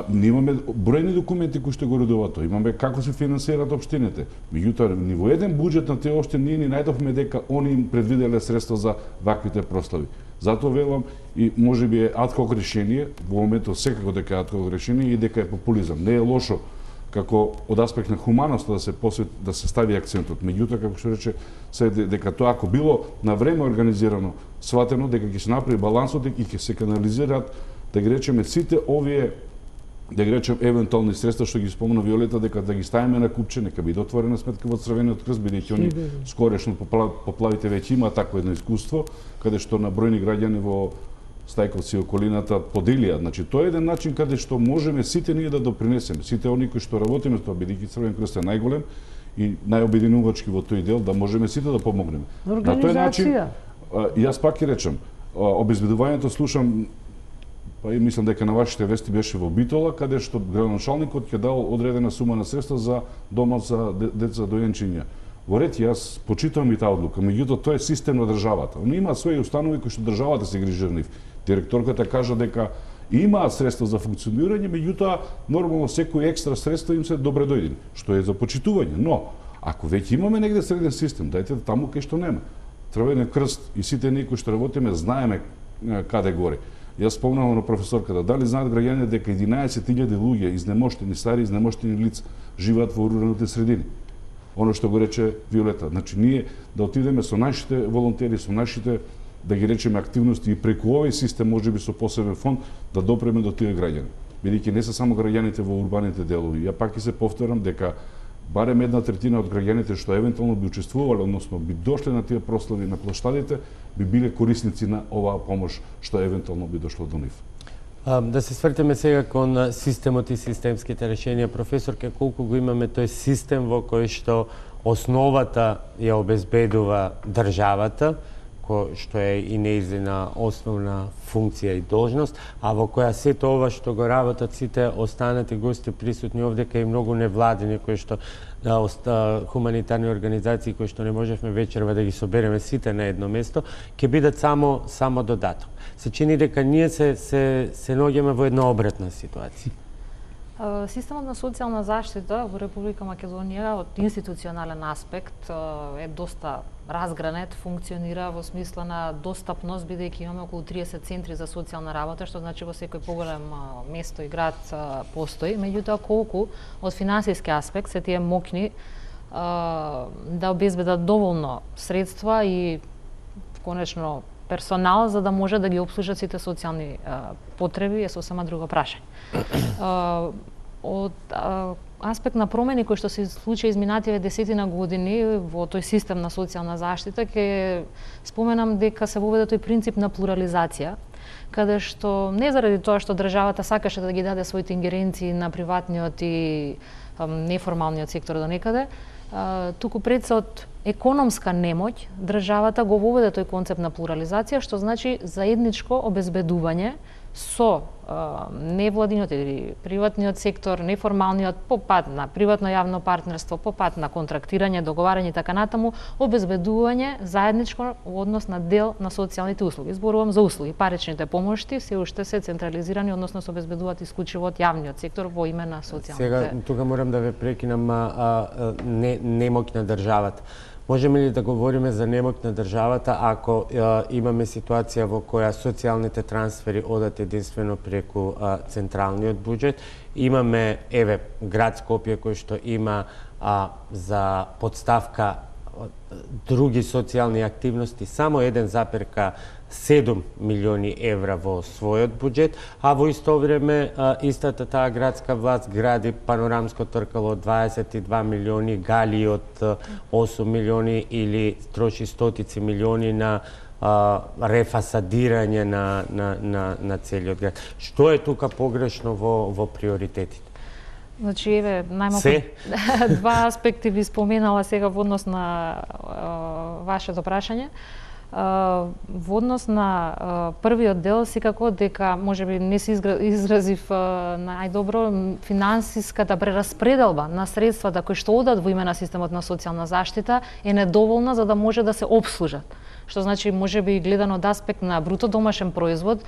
ние имаме бројни документи кои што го редуваат тоа. Имаме како се финансираат општините. Меѓутоа, ни во еден буџет на тие општини ние ни најдовме дека они им предвиделе средства за ваквите прослави. Затоа велам и можеби е адхок решение, во моментот секако дека е адхок решение и дека е популизам. Не е лошо како од аспект на хуманост да се стави акцентот. Меѓутоа, како што рече, се дека тоа ако било на време организирано, сватено дека ќе се направи балансот и ќе се канализираат, да ги речеме, сите овие, да ги речем, евентуални средства што ги спомна Виолета, дека да ги ставиме на купче, нека биде отворена сметка во Црвениот крст, бидејќи они скорешно поплавите веќе има такво едно искуство, каде што на бројни граѓани во Стајковци и околината поделија. Значи, тоа е еден начин каде што можеме сите ние да допринесеме, сите они кои што работиме тоа, бидејќи Црвен крст е најголем и најобединувачки во тој дел, да можеме сите да помогнеме. На тој начин, јас пак ќе речам, обезбедувањето слушам, па и мислам дека на вашите вести беше во Битола, каде што градоначалникот ќе дал одредена сума на средства за домот за деца доенчиња. Во ред, јас почитувам и таа одлука, меѓутоа тоа е систем на државата. Они имаат своји установи кои што државата се грижи за нив. Директорката кажа дека имаат средства за функционирање, меѓутоа нормално секој екстра средства им се добре дојдени, што е за почитување. Но ако веќе имаме негде среден систем, дајте таму кај што нема. Црвениот крст и сите ние кои што работиме знаеме каде горе. Јас спомнувам на професорката, дали знаат граѓаните дека 11.000 луѓе изнемоштени, стари изнемоштени лица живеат во руралните средини. Оно што го рече Виолета, значи ние да отидеме со нашите волонтери, со нашите, да ги речеме, активности и преку овој систем, можеби со посебен фонд, да допреме до тие граѓани. Бидејќи не се само граѓаните во урбаните делови. Ја пак и се повторам дека барем 1/3 од граѓаните што евентуално би учествувале, односно би дошле на тие прослави на площадите, би биле корисници на оваа помош што евентуално би дошло до нив. Да се свртеме сега кон системот и системските решенија. Професорке, колку го имаме тој систем во кој што основата ја обезбедува државата, што е и нејзина основна функција и должност, а во која сето ова што го работат сите останати гости присутни овде, кај многу невладини кои што хуманитарни организации кои што не можевме вечерва да ги собереме сите на едно место, ќе бидат само додаток. Се чини дека ние се наоѓаме во една обратна ситуација. Системот на социјална заштита во Република Македонија од институционален аспект е доста разгранет, функционира во смисла на достапност, бидејќи имаме околу 30 центри за социјална работа, што значи во секој поголем место и град постои. Меѓутоа, колку од финансиски аспект се тие мокни да обезбедат доволно средства и конечно персонал за да може да ги обслужат сите социјални потреби е сосема друго прашање. Од аспект на промени кои што се случи изминативе 10 години во тој систем на социјална заштита, ќе споменам дека се воведе тој принцип на плурализација, каде што не заради тоа што државата сакаше да ги даде своите ингеренции на приватниот и неформалниот сектор до некаде, туку пред се од економска немоќ, државата го воведе тој концепт на плурализација, што значи заедничко обезбедување со невладиниот или приватниот сектор, неформалниот, по пат на приватно-јавно партнерство, по пат на контрактирање, договарање и така натаму, обезбедување заедничко во однос на дел на социјалните услуги. Зборувам за услуги. Паричните помошти се уште се централизирани, односно се обезбедуваат исклучиво од јавниот сектор во име на социјалните. Сега, тука морам да ве прекинам, немоќ на државата. Можеме ли да говориме за немоќ на државата ако имаме ситуација во која социјалните трансфери одат единствено преку централниот буџет? Имаме, град Скопје кој што има за подставка други социјални активности само 1,7 милиони евра во својот буџет, а во исто време истата таа градска власт гради панорамско тркало од 22 милиони, гали од 8 милиони или троши стотици милиони на рефасадирање на целиот град. Што е тука погрешно во приоритетите? Значи, најмалку два аспекти ви споменала сега во однос на вашето прашање. Во однос на првиот дел, секако дека можеби не се изразив најдобро, финансиската прераспределба на средствата кои што одат во име на системот на социјална заштита е недоволна за да може да се обслужат. Што значи, можеби гледано од аспект на бруто домашен производ,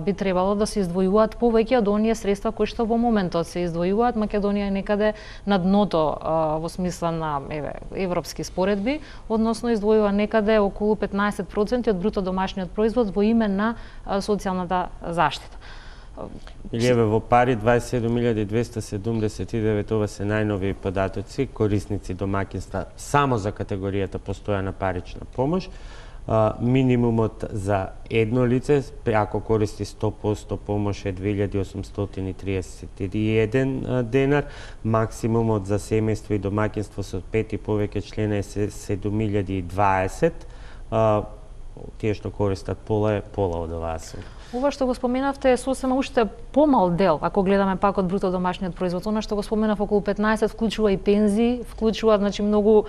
би требало да се издвојуваат повеќе од оние средства кои што во моментот се издвојуваат. Македонија е некаде на дното во смисла на европски споредби, односно издвојува некаде околу 15% од бруто домашниот производ во име на социјалната заштита. Или во пари 27.279, ова се најнови податоци, корисници домаќинства само за категоријата постојана парична помош. Минимумот за едно лице, ако користи 100% помош е 2.831 денар, максимумот за семејство и домаќинство со 5 и повеќе члена е 7.020, тие што користат пола е пола од оваа сума. Ова што го споменавте е сосема уште помал дел, ако гледаме пак од бруто домашниот производ. Она што го споменав околу 15 вклучува и пензии, вклучува значи многу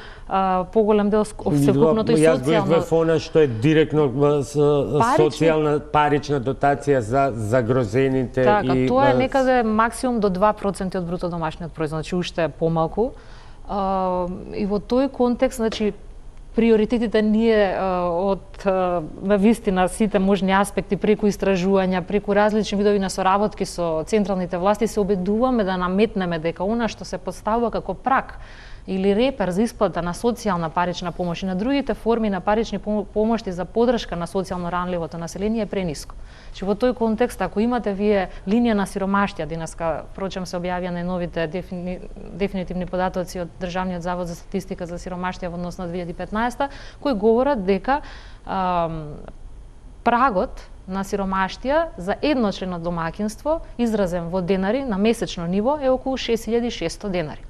поголем дел всекупното и социјално. Јас го извев она што е директно социјална парична дотација за загрозените така, и тоа е некаде максимум до 2% од бруто домашниот производ, значи уште е помалку. И во тој контекст, значи приоритетите ние од на вистина сите можни аспекти преку истражувања, преку различни видови на соработки со централните власти се обидуваме да наметнеме дека она што се поставува како прак или репер за исплата на социјална парична помош и на другите форми на парични помошти за подршка на социјално ранливото население е прениско. Че во тој контекст, ако имате вие линија на сиромаштија, денеска, впрочем, се објавија најновите дефинитивни податоци од Државниот завод за статистика за сиромаштија во однос на 2015, кои говорат дека прагот на сиромаштија за едночлено домаќинство, изразен во денари на месечно ниво, е околу 6.600 денари.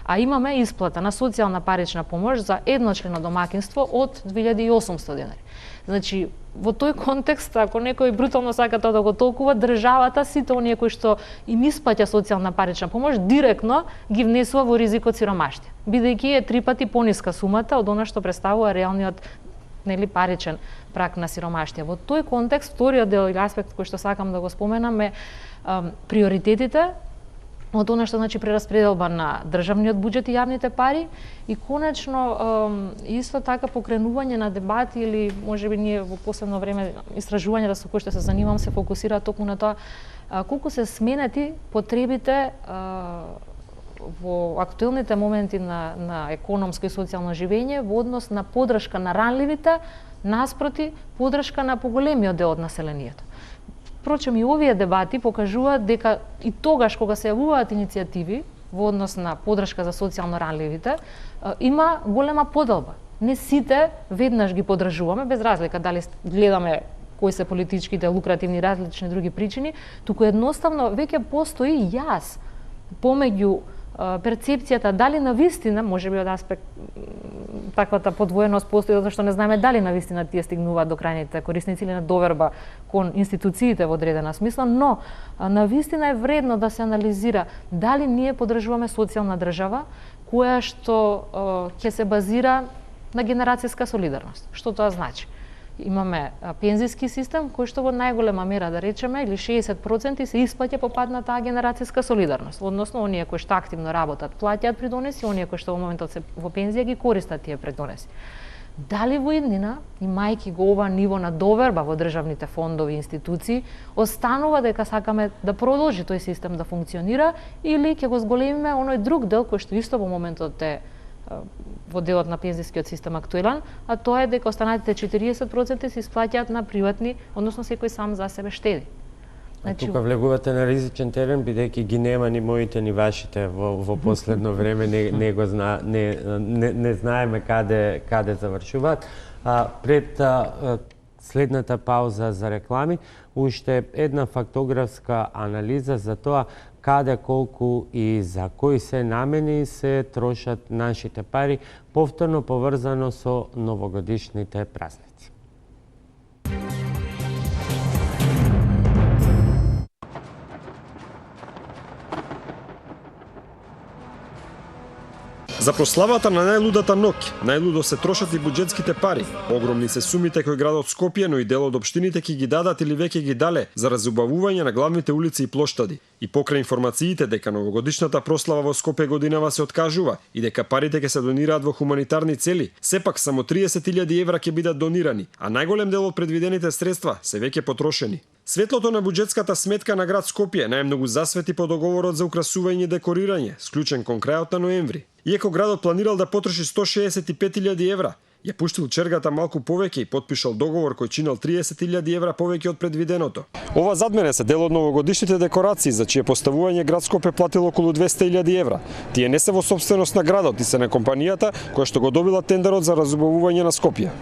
А имаме исплата на социјална парична помош за едночлено домаќинство од 2.800 денари. Значи, во тој контекст, ако некој брутално сака тоа да го толкува, државата, сите оние кои што им исплаќа социјална парична помош, директно ги внесува во ризик од сиромаштија, бидејќи е 3 пати пониска сумата од она што представува реалниот паричен прак на сиромаштија. Во тој контекст, вториот дел или аспект кој што сакам да го споменам е приоритетите од она што значи прераспределба на државниот буџет и јавните пари и конечно исто така покренување на дебати или можеби ние во последно време истражувањата со кои што се занимавам се фокусираат токму на тоа колку се сменети потребите во актуелните моменти на економско и социјално живење во однос на подршка на ранливите наспроти подршка на поголемиот дел од населението. Впрочем, и овие дебати покажуваат дека и тогаш кога се јавуваат иницијативи во однос на подршка за социјално ранливите, има голема поделба. Не сите веднаш ги поддржуваме, без разлика дали гледаме кои се политичките, лукративни, различни други причини, туку едноставно веќе постои јас помеѓу перцепцијата дали на вистина, можеби од аспект таквата подвоеност постои затоа што не знаеме дали на вистина тие стигнуваат до крајните корисници или на доверба кон институциите во одредена смисла, но на вистина е вредно да се анализира дали ние поддржуваме социјална држава која што ќе се базира на генерацијска солидарност. Што тоа значи? Имаме пензиски систем кој што во најголема мера, да речеме, или 60% се исплаќа по пат на таа генерацијска солидарност. Односно, оние кои што активно работат, плаќаат придонеси, оние кои што во моментот се во пензија ги користат тие придонеси. Дали во иднина, имајќи го ова ниво на доверба во државните фондови и институции, останува дека сакаме да продолжи тој систем да функционира или ќе го зголемиме оној друг дел кој што исто во моментот е во делот на пензискиот систем актуелен, а тоа е дека останатите 40% се исплаќаат на приватни, односно секој сам за себе штеди. Значи, тука влегувате на ризичен терен, бидејќи ги нема ни моите ни вашите во последно време, не знаеме каде завршуваат. Пред следната пауза за реклами, уште една фактографска анализа за тоа каде, колку и за кои се намени се трошат нашите пари, повторно поврзано со новогодишните празници. За прославата на најлудата ноќ, најлудо се трошат и буџетските пари. Огромни се сумите кои градот Скопје, но и дел од општините ќе ги дадат или веќе ги дале за разубавување на главните улици и плоштади. И покрај информациите дека новогодишната прослава во Скопје годинава се откажува и дека парите ќе се донираат во хуманитарни цели, сепак само 30.000 евра ќе бидат донирани, а најголем дел од предвидените средства се веќе потрошени. Светлото на буџетската сметка на град Скопје најмногу засвети по договорот за украсување и декорирање, склучен кон крајот на ноември. Иако градот планирал да потроши 165.000 евра, ја пуштил чергата малку повеќе и потпишал договор кој чинел 30.000 евра повеќе од предвиденото. Ова зад мене се дел од новогодишните декорации, за чие поставување град Скопје платил околу 200.000 евра. Тие не се во собственост на градот и се на компанијата која што го добила тендерот за разубавување на Скопје.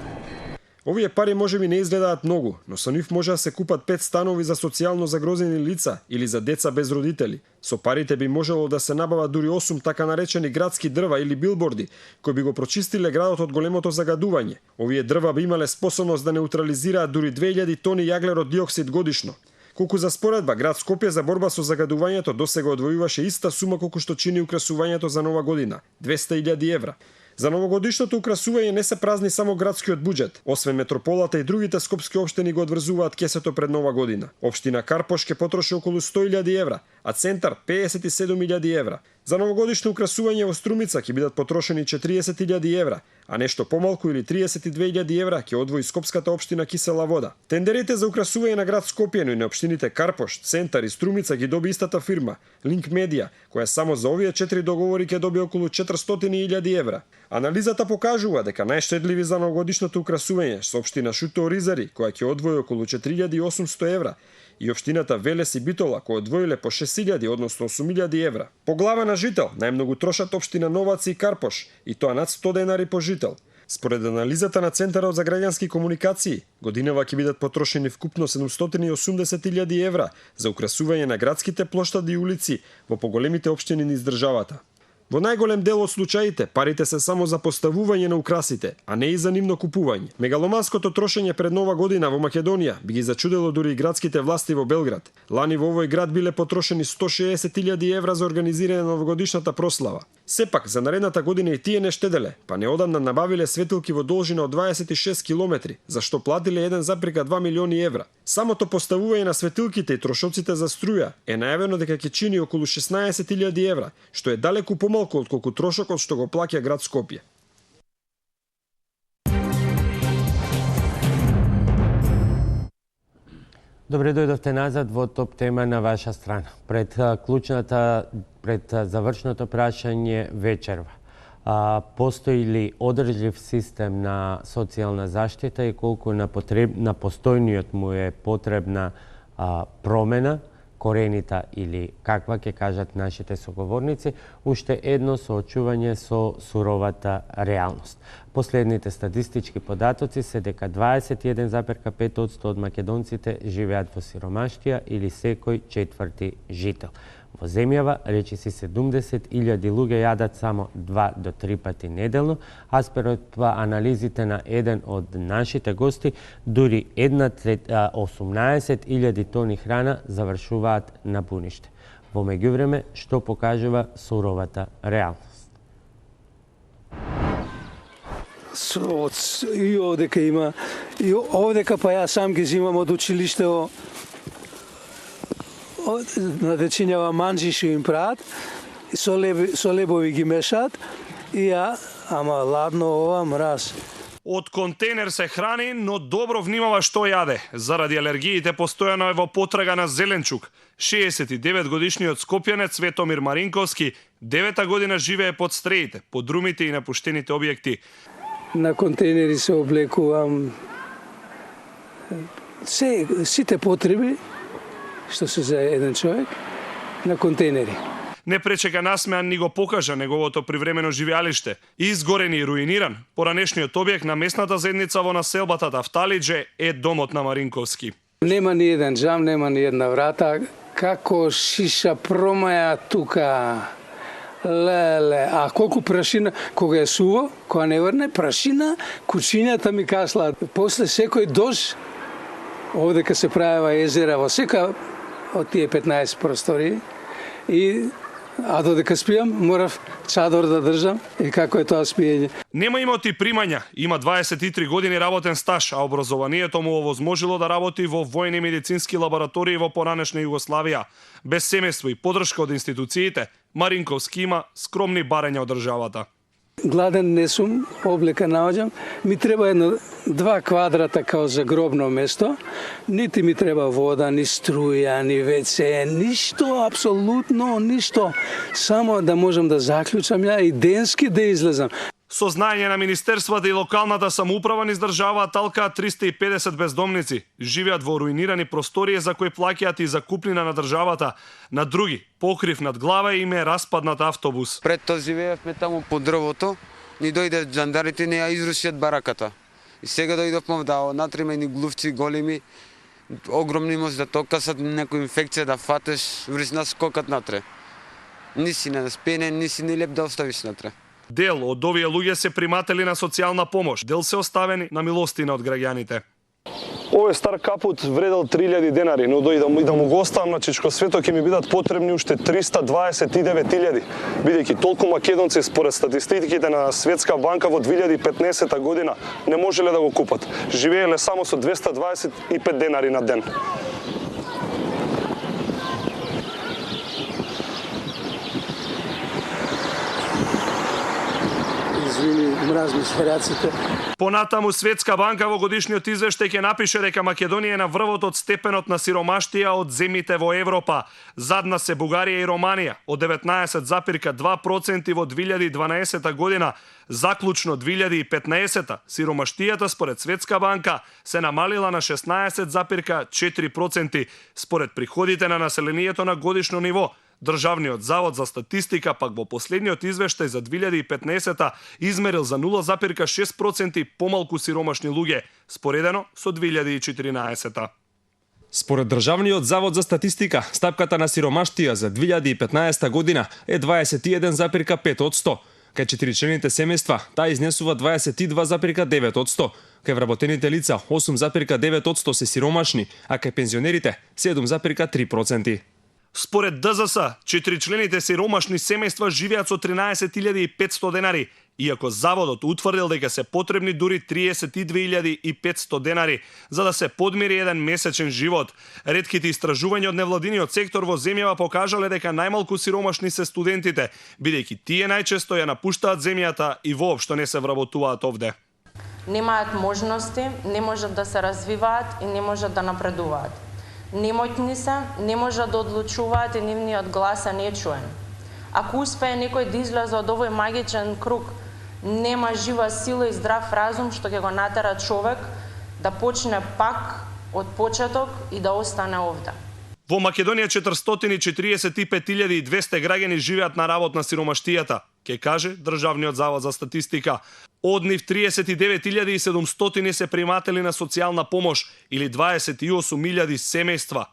Овие пари можеби не изгледаат многу, но со нив може да се купат 5 станови за социјално загрозени лица или за деца без родители. Со парите би можело да се набават дури 8 така наречени градски дрва или билборди, кои би го прочистиле градот од големото загадување. Овие дрва би имале способност да неутрализираат дури 2000 тони јаглерод диоксид годишно. Колку за споредба, град Скопје за борба со загадувањето досега одвојуваше иста сума колку што чини украсувањето за нова година – 200.000 евра. За новогодишното украсување не се празни само градскиот буџет. Освен метрополата и другите скопски општини го одврзуваат кесето пред нова година. Општина Карпош ќе потроши околу 100.000 евра, а Центар 57.000 евра. За новогодишно украсување во Струмица ќе бидат потрошени 40.000 евра, а нешто помалку или 32.000 евра ќе одвои скопската општина Кисела вода. Тендерите за украсување на град Скопје, но и на општините Карпош, Центар и Струмица ги доби истата фирма, Link Media, која само за овие 4 договори ќе доби околу 400.000 евра. Анализата покажува дека најштедливи за новогодишното украсување со општина Шуто Ризари, која ќе одвои околу 4.800 евра, и општината Велес и Битола, кои одвоиле по 6.000, односно 8.000 евра. По глава на жител, најмногу трошат општина Новаци и Карпош, и тоа над 100 денари по жител. Според анализата на Центарот за граѓански комуникации, годинава ќе бидат потрошени вкупно 780.000 евра за украсување на градските плоштади и улици во поголемите општини низ државата. Во најголем дел од случаите, парите се само за поставување на украсите, а не и за нивно купување. Мегаломанското трошење пред нова година во Македонија би ги зачудело дури и градските власти во Белград. Лани во овој град биле потрошени 160.000 евра за организирање на новогодишната прослава. Сепак, за наредната година и тие не штеделе, па неодамна набавиле светилки во должина од 26 километри, за што платиле 1,2 милиони евра. Самото поставување на светилките и трошоците за струја е најавено дека ќе чини околу 16.000 евра, што е далеку помалку отколку трошокот што го плаќа град Скопје. Добре дојдовте назад во топ тема на ваша страна. Пред завршното прашање вечерва. Постои ли одржлив систем на социјална заштита и колку на постојниот му е потребна промена, коренита или каква ќе кажат нашите соговорници, уште едно соочување со суровата реалност. Последните статистички податоци се дека 21,5% од македонците живеат во сиромаштија или секој четврти жител. Во земјава речиси 70.000 луѓе јадат само 2 до 3 пати неделно, а според анализите на еден од нашите гости, дури 18.000 тони храна завршуваат на буниште. Во меѓувреме, што покажува суровата реалност? и овдека има, и овдека па ја сам ги зимам од училиштево, на дечињава манџи што им прават, со лебови ги мешаат, и ја, ама ладно ова, мраз. Од контейнер се храни, но добро внимава што јаде. Заради алергиите постојано е во потрага на зеленчук. 69 годишниот скопјанец Светомир Маринковски 9-та година живее под стреите, под румите и напуштените објекти. На контейнери се облекувам сите потреби што се за еден човек на контейнери. Не пречека насмеан ни го покажа неговото привремено живеалиште. Изгорен и руиниран, поранешниот објект на местната заедница во населбата Тафталидже е домот на Маринковски. Нема ни еден джам, нема ни една врата. Како шиша промаја тука. Леле, а колку прашина, кога е суво, кога не врне, прашина, кучињата ми каслаат. После секој дожд, овдека се правева езера во сека од тие 15 простори, а додека спијам, морав чадор да држам и како е тоа спиење. Нема имоти примања, има 23 години работен стаж, а образованието му овозможило да работи во војни медицински лаборатории во поранешна Југославија. Без семејство и подршка од институциите, Маринковски има скромни барања од државата. Гладен не сум, облека наоѓам, ми треба 2 квадрата као за гробно место, нити ми треба вода, ни струја, ни WC, ништо, апсолутно ништо, само да можам да заклучам ја и денски да излезам. Со знаење на Министерствата и локалната самоуправа низ држава талкаат 350 бездомници. Живеат во руинирани простории за кои плаќаат и закупнина на државата. На други, покрив над глава им е распаднат автобус. Пред тоа живеевме таму под дрвото, ни дојде жандарите, не ја изрушиат бараката. И сега дојдовме да натриме ни глувци големи, огромни може да токасат, некоја инфекција да фатеш, врз нас скокат натре. Ниси не спенен, ниси не леп да оставиш натре. Дел од овие луѓе се приматели на социјална помош, дел се оставени на милостина од граѓаните. Овој стар капут вредел 3000 денари, но да му го оставам на Чичко Свето ќе ми бидат потребни уште 329.000, бидејќи толку македонци според статистиките на Светска банка во 2015 година не можеле да го купат. Живееле само со 225 денари на ден. Мразни свараците. Понатаму Светска банка во годишниот извештај ќе напише дека Македонија е на врвот од степенот на сиромаштија од земјите во Европа. Задна се Бугарија и Романија од 19,2% во 2012 година. Заклучно 2015 сиромаштијата според Светска банка се намалила на 16,4% според приходите на населението на годишно ниво. Државниот завод за статистика пак во последниот извештај за 2015 измерил за 0,6% помалку сиромашни луѓе, споредено со 2014. Според Државниот завод за статистика, стапката на сиромаштија за 2015 година е 21,5%. Кај четиричлените семејства, таа изнесува 22,9%. Кај вработените лица 8,9% се сиромашни, а кај пензионерите 7,3%. Според ДЗС, четиричлените сиромашни семејства живеат со 13.500 денари, иако заводот утврдил дека се потребни дури 32.500 денари за да се подмири еден месечен живот. Ретките истражувања од невладиниот сектор во земјава покажале дека најмалку сиромашни се студентите, бидејќи тие најчесто ја напуштаат земјата и воопшто не се вработуваат овде. Немаат можности, не можат да се развиваат и не можат да напредуваат. Немотни се, не можат да одлучуваат и нивниот глас е нечуен. Ако успее некој да излезе од овој магичен круг, нема жива сила и здрав разум што ќе го натера човек да почне пак од почеток и да остане овде. Во Македонија 445.200 граѓани живеат на работ на сиромаштијата, ке каже Државниот завод за статистика. Од нив 39.700 се приматели на социјална помош или 28.000 семејства.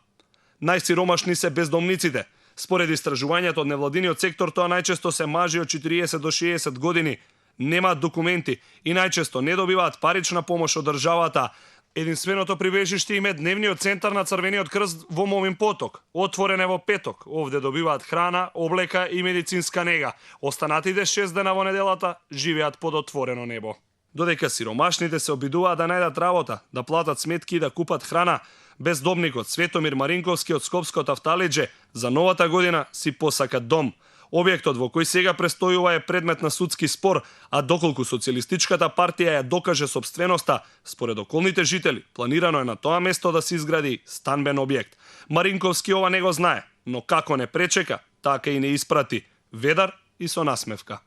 Најсиромашни се бездомниците. Според истражувањето од невладиниот сектор, тоа најчесто се мажи од 40 до 60 години, немаат документи и најчесто не добиваат парична помош од државата. Единственото прибежиште им е дневниот центар на Црвениот крст во Момин поток. Отворен е во петок. Овде добиваат храна, облека и медицинска нега. Останатите 6 дена во неделата живеат под отворено небо. додека сиромашните се обидуваат да најдат работа, да платат сметки и да купат храна. Бездомникот Светомир Маринковски од Скопското Авталидже за новата година си посака дом. Објектот во кој сега престојува е предмет на судски спор, а доколку Социјалистичката партија ја докаже собственоста, според околните жители, планирано е на тоа место да се изгради станбен објект. Маринковски ова не го знае, но како не пречека, така и не испрати. Ведар и со насмевка.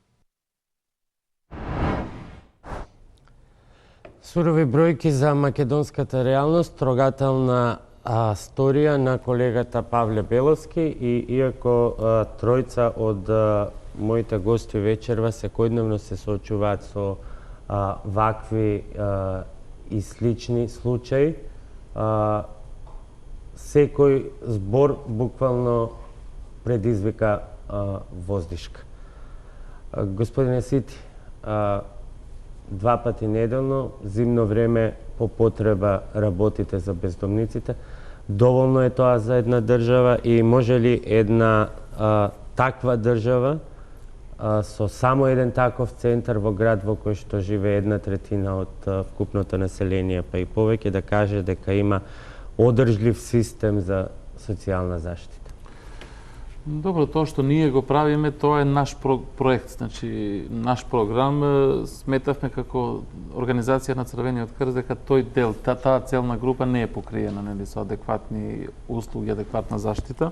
Сурови бројки за македонската реалност, трогателна сторија на колегата Павле Беловски и иако тројца од моите гости вечерва секојдневно се соочуваат со вакви и слични случаи, секој збор буквално предизвика воздишка. Господине Сити, 2 пати неделно, зимно време по потреба работите за бездомниците. Доволно е тоа за една држава и може ли една таква држава со само еден таков центар во град во кој што живее 1/3 од вкупното население, па и повеќе, да каже дека има одржлив систем за социјална заштита? Добро, тоа што ние го правиме, тоа е наш проект, значи наш програм. Сметавме како организација на Црвениот крст дека тој дел, таа целна група не е покриена, нели, со адекватни услуги, адекватна заштита.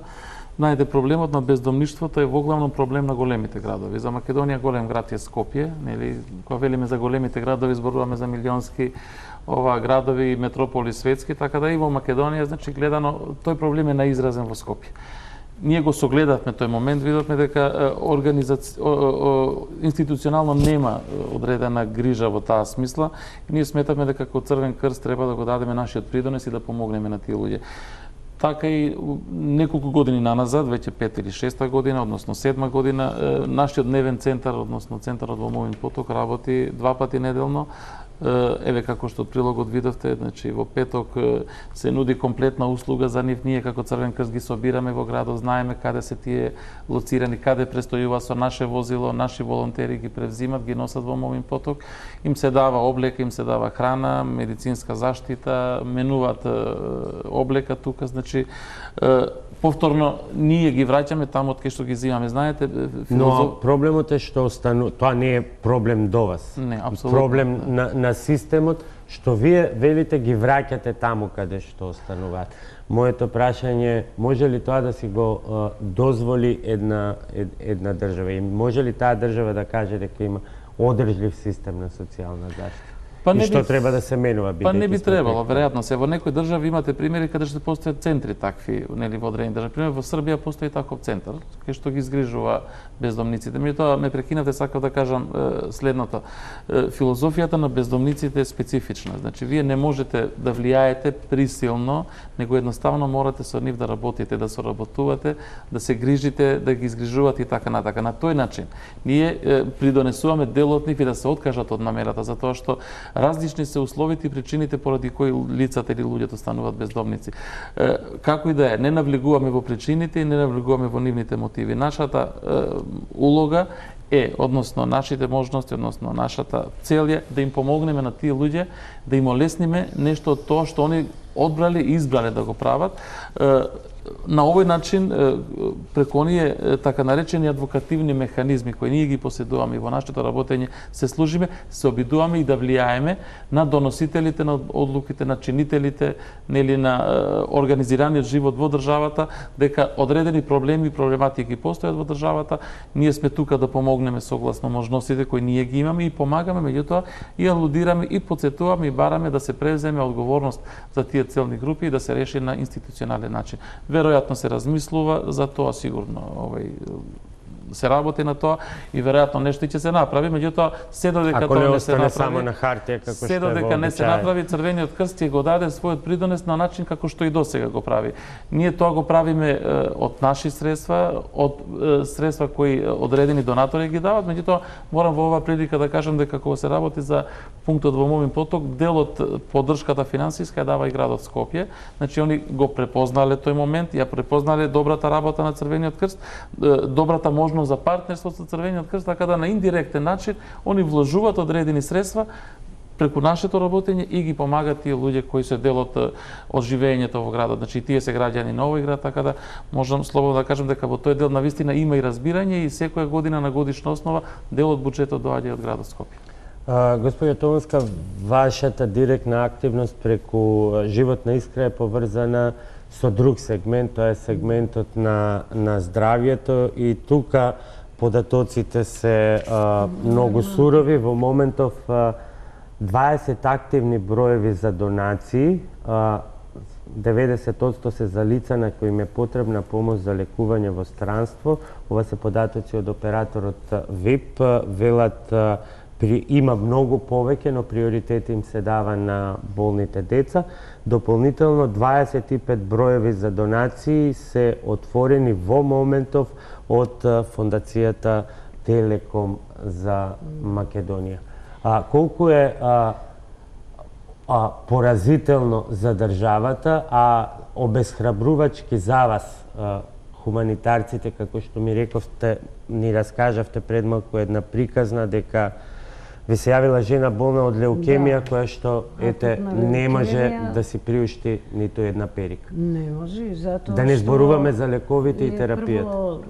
Знаете, проблемот на бездомништвото е воглавно проблем на големите градови. За Македонија голем град е Скопје, нели, кога велиме за големите градови зборуваме за милионски градови и метрополи светски, така да и во Македонија, значи гледано, тој проблем е наизразен во Скопје. Ние го согледавме тој момент, видовме дека институционално нема одредена грижа во таа смисла и ние сметавме дека како Црвен крст треба да го дадеме нашиот придонес и да помогнеме на тие луѓе. Така и неколку години наназад, веќе 5 или 6 година, односно 7 година, нашиот дневен центар, односно центарот во Мовин поток, работи 2 пати неделно. Еве како што од прилогот видовте, значи во петок се нуди комплетна услуга за нив. Ние како Црвен крст ги собираме во градот, знаеме каде се тие лоцирани, каде престојува со наше возило, наши волонтери ги превзимат, ги носат во Мовин поток, им се дава облека, им се дава храна, медицинска заштита, менуваат облека тука, значи повторно ние ги враќаме таму од кај што ги земаме. Знаете, но проблемот е што тоа не е проблем до вас. Не, апсолутно. Проблем на системот што вие велите ги враќате таму каде што остануваат. Моето прашање е, може ли тоа да си го дозволи една држава и може ли таа држава да каже дека има одржлив систем на социјална заштита? И што треба да се менува? Па не би требало, веројатно се. Во некои држави имате примери каде што постојат центри такви, нели, во одредени држави. Пример, во Србија постои таков центар, кај што ги изгрижува бездомниците. Меѓутоа, ме прекинавте, сакав да кажам следното. Филозофијата на бездомниците е специфична. Значи, вие не можете да влијаете присилно, него едноставно морате со нив да работите, да соработувате, да се грижите, да ги изгрижувате и така натака. На тој начин, ние придонесуваме дел од нив и да се откажат од намерата, затоа што различни се условите и причините поради кои лицата или луѓето стануваат бездомници. Како и да е, не навлегуваме во причините и не навлегуваме во нивните мотиви. Нашата улога е, односно нашите можности, односно нашата цел е да им помогнеме на тие луѓе, да им олесниме нешто од тоа што они одбрале и избрале да го прават. На овој начин, преку оние така наречени адвокативни механизми кои ние ги поседуваме и во нашето работење се служиме, се обидуваме и да влијаеме на доносителите на одлуките, на чинителите, нели, на организираниот живот во државата, дека одредени проблеми и проблематики постојат во државата, ние сме тука да помогнеме согласно можностите кои ние ги имаме и помагаме, меѓутоа и алудираме и потсетуваме и бараме да се преземе одговорност за тие целни групи и да се реши на институционален начин. Веројатно се размислува за тоа, сигурно се работи на тоа и веројатно нешто ќе се направи, меѓутоа се додека тоа не се направи, само на хартија како што се додека не се направи, Црвениот крст ќе го даде својот придонес на начин како што и досега го прави. Ние тоа го правиме од наши средства, од средства кои одредени донатори ги дават, меѓутоа морам во оваа прилика да кажам дека кога се работи за пунктот во Мовин поток, дел од поддршката финансиска ја дава и градот Скопје. Значи они го препознале тој момент, ја препознале добрата работа на Црвениот крст, добрата можност зборувам за партнерство со Црвениот крст, така да на индиректен начин они вложуваат одредени средства преку нашето работење и ги помагаат тие луѓе кои се дел од живеењето во градот. Значи тие се граѓани на овој град, така да можам слободно да кажам дека во тој дел навистина има и разбирање и секоја година на годишна основа дел од буџетот доаѓа од градот Скопје. Господја Томска, вашата директна активност преку Животна искра е поврзана со друг сегмент, тоа е сегментот на здравјето и тука податоците се многу сурови. Во моментов 20 активни броеви за донации, 90% се за лица на кои им е потребна помош за лекување во странство. Ова се податоци од операторот ВИП, велат има многу повеќе, но приоритет им се дава на болните деца. Дополнително 25 броеви за донации се отворени во моментов од Фондацијата Телеком за Македонија. Колку е поразително за државата, обесхрабрувачки за вас, хуманитарците, како што ми рековте, ни раскажавте пред малку една приказна дека ви се јавила жена болна од леукемија, која што не може да си приушти ниту една перика. Не може, затоа да не зборуваме за лековите и терапијата. Прво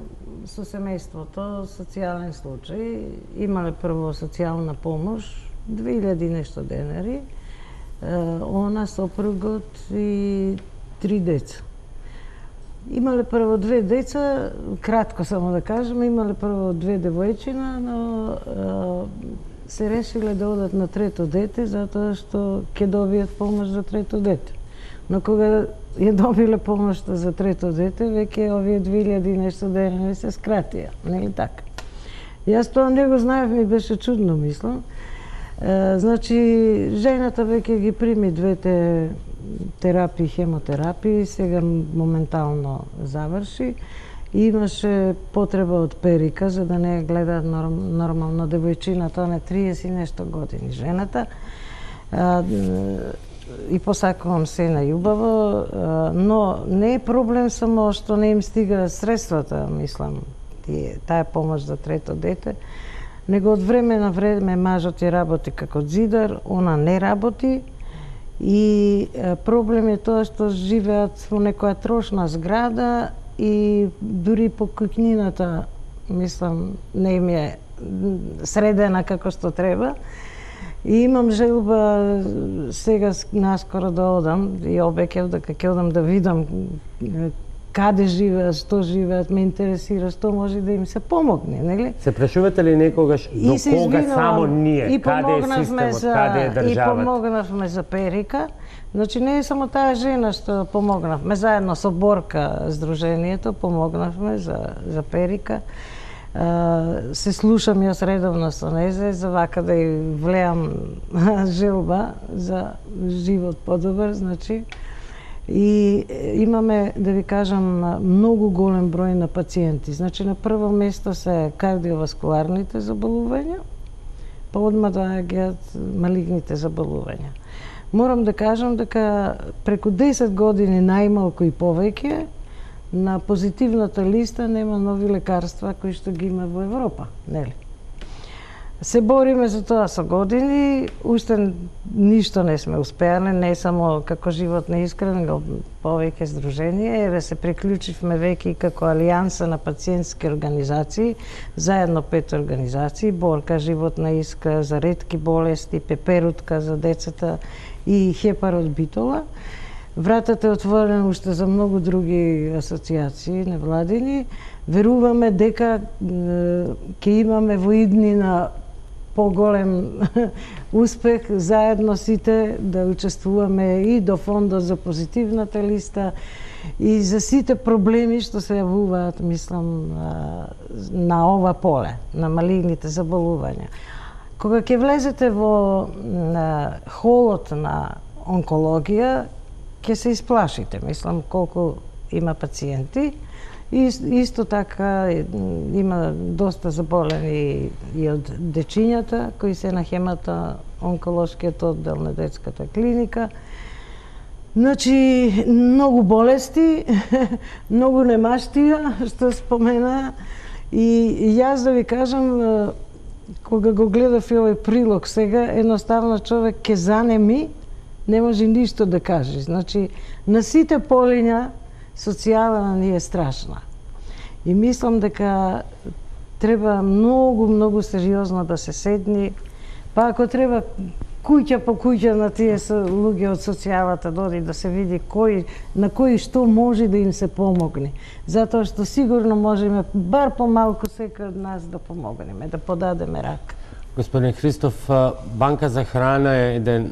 со семејството, социјален случај, имале прво социјална помош, 2000 нешто денари, она, сопругот и 3 деца. Имале прво 2 деца, кратко само да кажем, имале прво 2 девојчина, но се решиле да одат на трето дете, затоа што ќе добијат помош за трето дете. Но кога ја добиле помошта за трето дете, веќе овие 2000 нешто денари се скратија, нели така? Јас тоа не го знаев, ми беше чудно, мислам. Значи, жената веќе ги прими 2 терапии, хемотерапии, сега моментално заврши. Имаше потреба од перика, за да не гледаат нормално девојчината, на 30 нешто години жената. И посакувам се најубаво, но не е проблем само што не им стига средствата, мислам, таа помош за трето дете, него од време на време мажот ја работи како зидар, она не работи и проблем е тоа што живеат во некоја трошна зграда и дури по куќнината, мислам, не им е средена како што треба. И имам желба сега наскоро да одам и обеќав дека ќе одам да видам каде живеат, што живеат, ме интересира што може да им се помогне, нели? Се прашувате ли некогаш до кога само ние, каде е системот, каде е државата? И помогнавме за перика. Значи не е само таа жена што помогнавме, заедно со Борка Сдруженијето помогнавме за перика. Се слушам јас редовно со незе, за вака да ја влеам желба за живот подобар, значи. И имаме, да ви кажам, многу голем број на пациенти. Значи на прво место се кардиоваскуларните заболувања, па одма доаѓаат малигните заболувања. Морам да кажам дека преку 10 години најмалку и повеќе на позитивната листа нема нови лекарства кои што ги има во Европа, нели? Се бориме за тоа со години, уште ништо не сме успеале, не само како Животна искра, него повеќе здруженија, еве се приклучивме веќе и како алијанса на пациентски организации, заедно 5 организации, Борка, Животна искра за ретки болести, Пеперутка за децата и Хепар од Битола. Вратата е отворена уште за многу други асоциации невладини. Веруваме дека ќе имаме во иднина поголем успех заедно сите да учествуваме и до фондот за позитивната листа и за сите проблеми што се јавуваат, мислам, на ова поле, на малигните заболувања. Кога ќе влезете во холот на онкологија, ќе се исплашите, мислам, колку има пациенти. И исто така има доста заболени и од дечињата кои се на хемата онколошкиот оддел на детската клиника. Значи, многу болести, многу немаштија, што спомена, И јас да ви кажам, кога го гледав и овој прилог сега, едноставно човек ке занеми, не може ништо да каже. Значи, на сите полиња социјална ни е страшна. И мислам дека треба многу сериозно да се седни, па ако треба куќа по куќа на тие луѓе од социјалата доди да се види на кои што може да им се помогне. Затоа што сигурно можеме бар помалку секој од нас да помогнеме, да подадеме рака. Господин Христов, Банка за храна е еден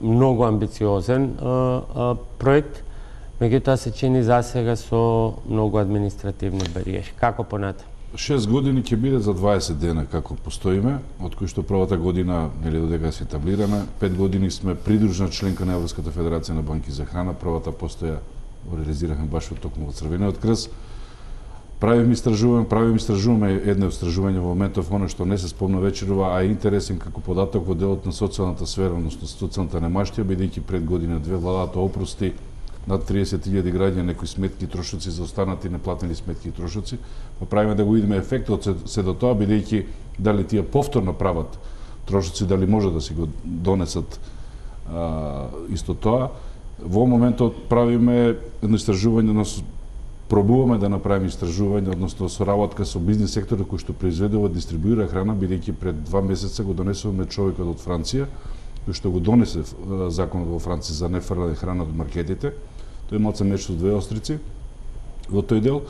многу амбициозен проект, меѓутоа се чини засега со многу административни бариери. Како понатаму? 6 години ќе биде за 20 дена како постоиме, од кои што првата година, нели додека се етаблираме, 5 години сме придружна членка на Европската федерација на банки за храна, првата постоја реализирахме баш во токму во Црвениот крст. Правиме истражуваме едно истражување во моментов, оно што не се спомна вечерова, а е интересен како податок во делот на социјалната сфера, односно социјалната немаштија, бидејќи пред година-две владата опрости над 30.000 граѓани некои сметки и трошоци за останати неплатени сметки и трошоци. Правиме да го видиме ефектот се до тоа, бидејќи дали тие повторно прават трошоци, дали може да си го донесат исто тоа. Во моментот правиме едно истражување, пробуваме да направиме истражување, односно соработка со бизнис секторот кој што произведува, дистрибуира храна, бидејќи пред 2 месеца го донесуваме човекот од Франција, кој што го донесе законот во Франција за нефрлање храна од маркетите. Тој малце меч со две острици во тој дел,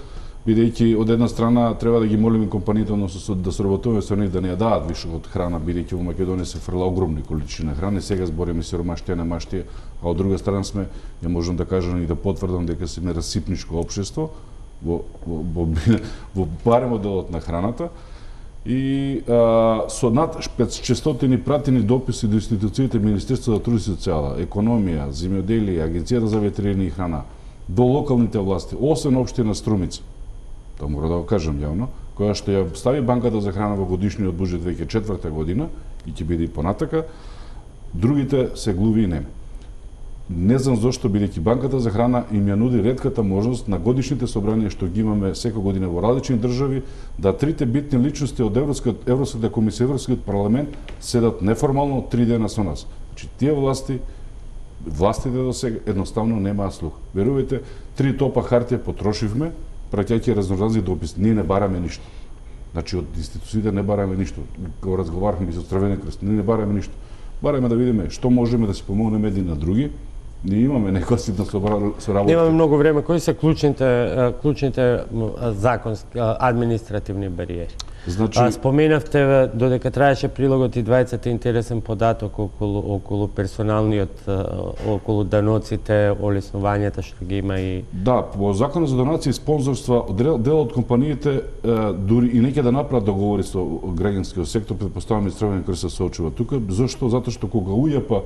бидејќи од една страна треба да ги молиме компаниите, односно да соработуваме со нив да не ја даат више од храна, бидејќи во Македонија се фрла огромни количина храна, сега збориме сиромаштија, немаштија, а од друга страна сме, ја можам да кажам и да потврдам дека сме расипничко општество во барем делот на храната. И со над 500 пратени дописи до институциите Министерство за труд и социјала, економија, земјоделие, Агенцијата за ветерини и храна, до локалните власти, освен општина Струмица, тоа мора да го кажам јавно, која што ја стави Банката за храна во годишниот буџет веќе 4-та година и ќе биде и понатака, другите се глуви и нема. Не знам зошто, бидејќи Банката за храна им ја нуди ретката можност на годишните собранија што ги имаме секоја година во различни држави, да трите битни личности од Европската комисија, Европскиот парламент седат неформално 3 дена со нас. Значи тие властите до сега едноставно немаат слух. Верувајте, 3 топа хартија потрошивме, праќајќи разноразни дописи. Ние не бараме ништо. Значи од институциите не бараме ништо. Кога разговарахме со Црвениот крст, ние не бараме ништо. Бараме да видиме што можеме да си помогнеме едни на други. Ние имаме некоја ситна соработка. Немаме многу време. Кои се клучните законски, административни бариери? Значи, споменавте додека траеше прилогот и 20 интересен податок околу персоналниот, околу даноците, олеснувањата што ги има и... Да, по Законот за донации и спонзорства, дел од компаниите дури и неќе да направат договори со граѓанскиот сектор, претпоставувам и Црвениот крст се соочува тука. Зошто? Затоа што кога УЈП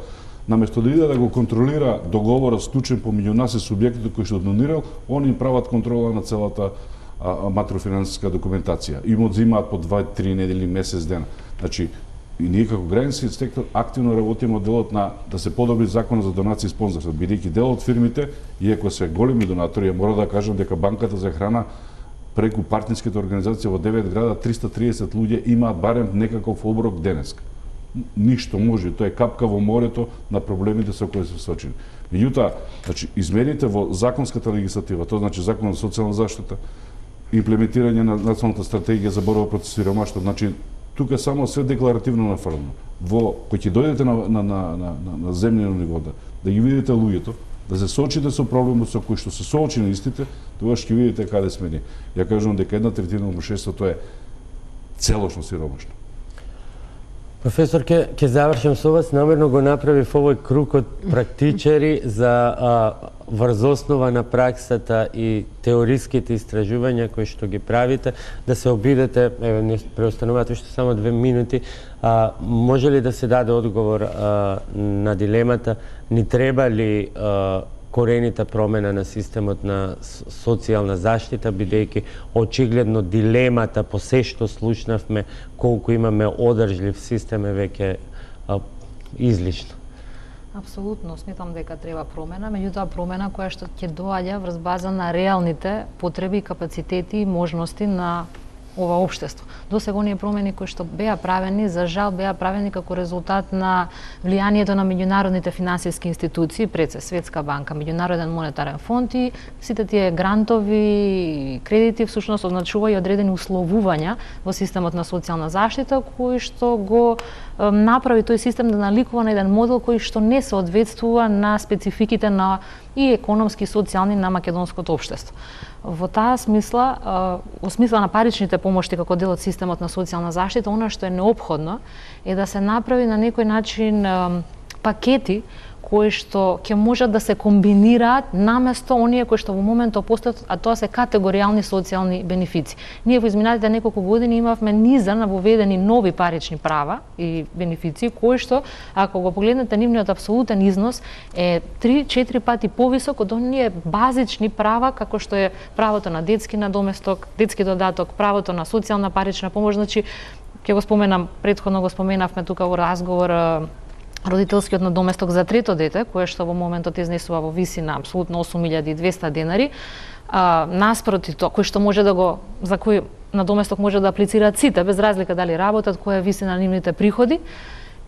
наместо да иде да го контролира договорот склучен помеѓу нас и субјектите кои што донирал, они им прават контрола на целата макрофинансиска документација. Им одзимаат по 2-3 недели, месец дена. Значи, и ние како граѓански сектор активно работиме од делот на да се подобри законот за донации и спонзорство, бидејќи дел од фирмите, иако се големи донатори, ја мора да кажам дека Банката за храна преку партнерските организации во 9 града 330 луѓе имаат барем некаков оброк денеска. Ништо може, тоа е капка во морето на проблемите со кои се соочени. Меѓутоа, значи, измените во законската легислатива, тоа значи Законот за социјална заштита, имплементирање на националната стратегија за борба против сиромаштво, значи тука само све декларативно нафрлено. Кој ќе дојдете на земјено ниво да ги видите луѓето, да се соочите со проблемот со кој што се соочени истите, тогаш ќе видите каде сме ние. Ја кажувам дека 1/3 од општеството е целосно сиромашно. Професор, ќе завршам со вас. Намерно го направив овој круг од практичари за врз основа на праксата и теориските истражувања кои што ги правите, да се обидете, еве не преостанувате уште само 2 минути, може ли да се даде одговор на дилемата, ни треба ли коренита промена на системот на социјална заштита, бидејќи очигледно дилемата по се што слушнавме, колку имаме одржлив систем е веќе излишно. Апсолутно, сметам дека треба промена, меѓутоа промена која што ќе доаѓа врз база на реалните потреби, капацитети и можности на ова општество. Досега оние промени кои што беа правени, за жал беа правени како резултат на влијанието на меѓународните финансиски институции, пред се Светска банка, Меѓународен монетарен фонд и сите тие грантови кредити всушност означуваат одредени условувања во системот на социјална заштита кои што го направи тој систем да наликува на еден модел кој што не соодветствува на спецификите на и економски и социјални на македонското општество. Во таа смисла, во смисла на паричните помошти како дел од системот на социјална заштита, она што е неопходно е да се направи на некој начин пакети кои што ќе можат да се комбинираат наместо оние кои што во моментот постојат, а тоа се категоријални социјални бенефиции. Ние во изминатите неколку години имавме низа на воведени нови парични права и бенефиции кои што, ако го погледнете, нивниот апсолутен износ е 3-4 пати повисок од оние базични права како што е правото на детски надоместок, детски додаток, правото на социјална парична помош. Значи, ќе го споменам, претходно го споменавме тука во разговор родителскиот надоместок за трето дете, кое што во моментот изнесува во висина апсолутно 8.200 денари, наспроти тоа, кој што може да го, за кој надоместок може да аплицираат сите, без разлика дали работат, која е висина на нивните приходи,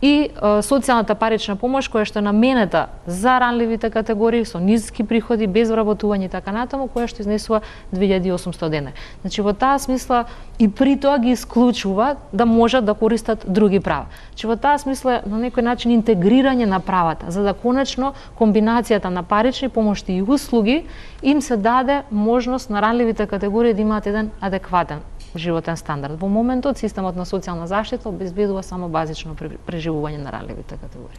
и социјалната парична помош која што е наменета за ранливите категории со ниски приходи, без вработување и така натаму, која што изнесува 2800 денари. Значи во таа смисла и при тоа ги исклучува да можат да користат други права. Значи во таа смисла на некој начин интегрирање на правата, за да конечно комбинацијата на парични помошти и услуги им се даде можност на ранливите категории да имаат еден адекватен животен стандард. Во моментот системот на социјална заштита обезбедува само базично преживување на ранливите категории.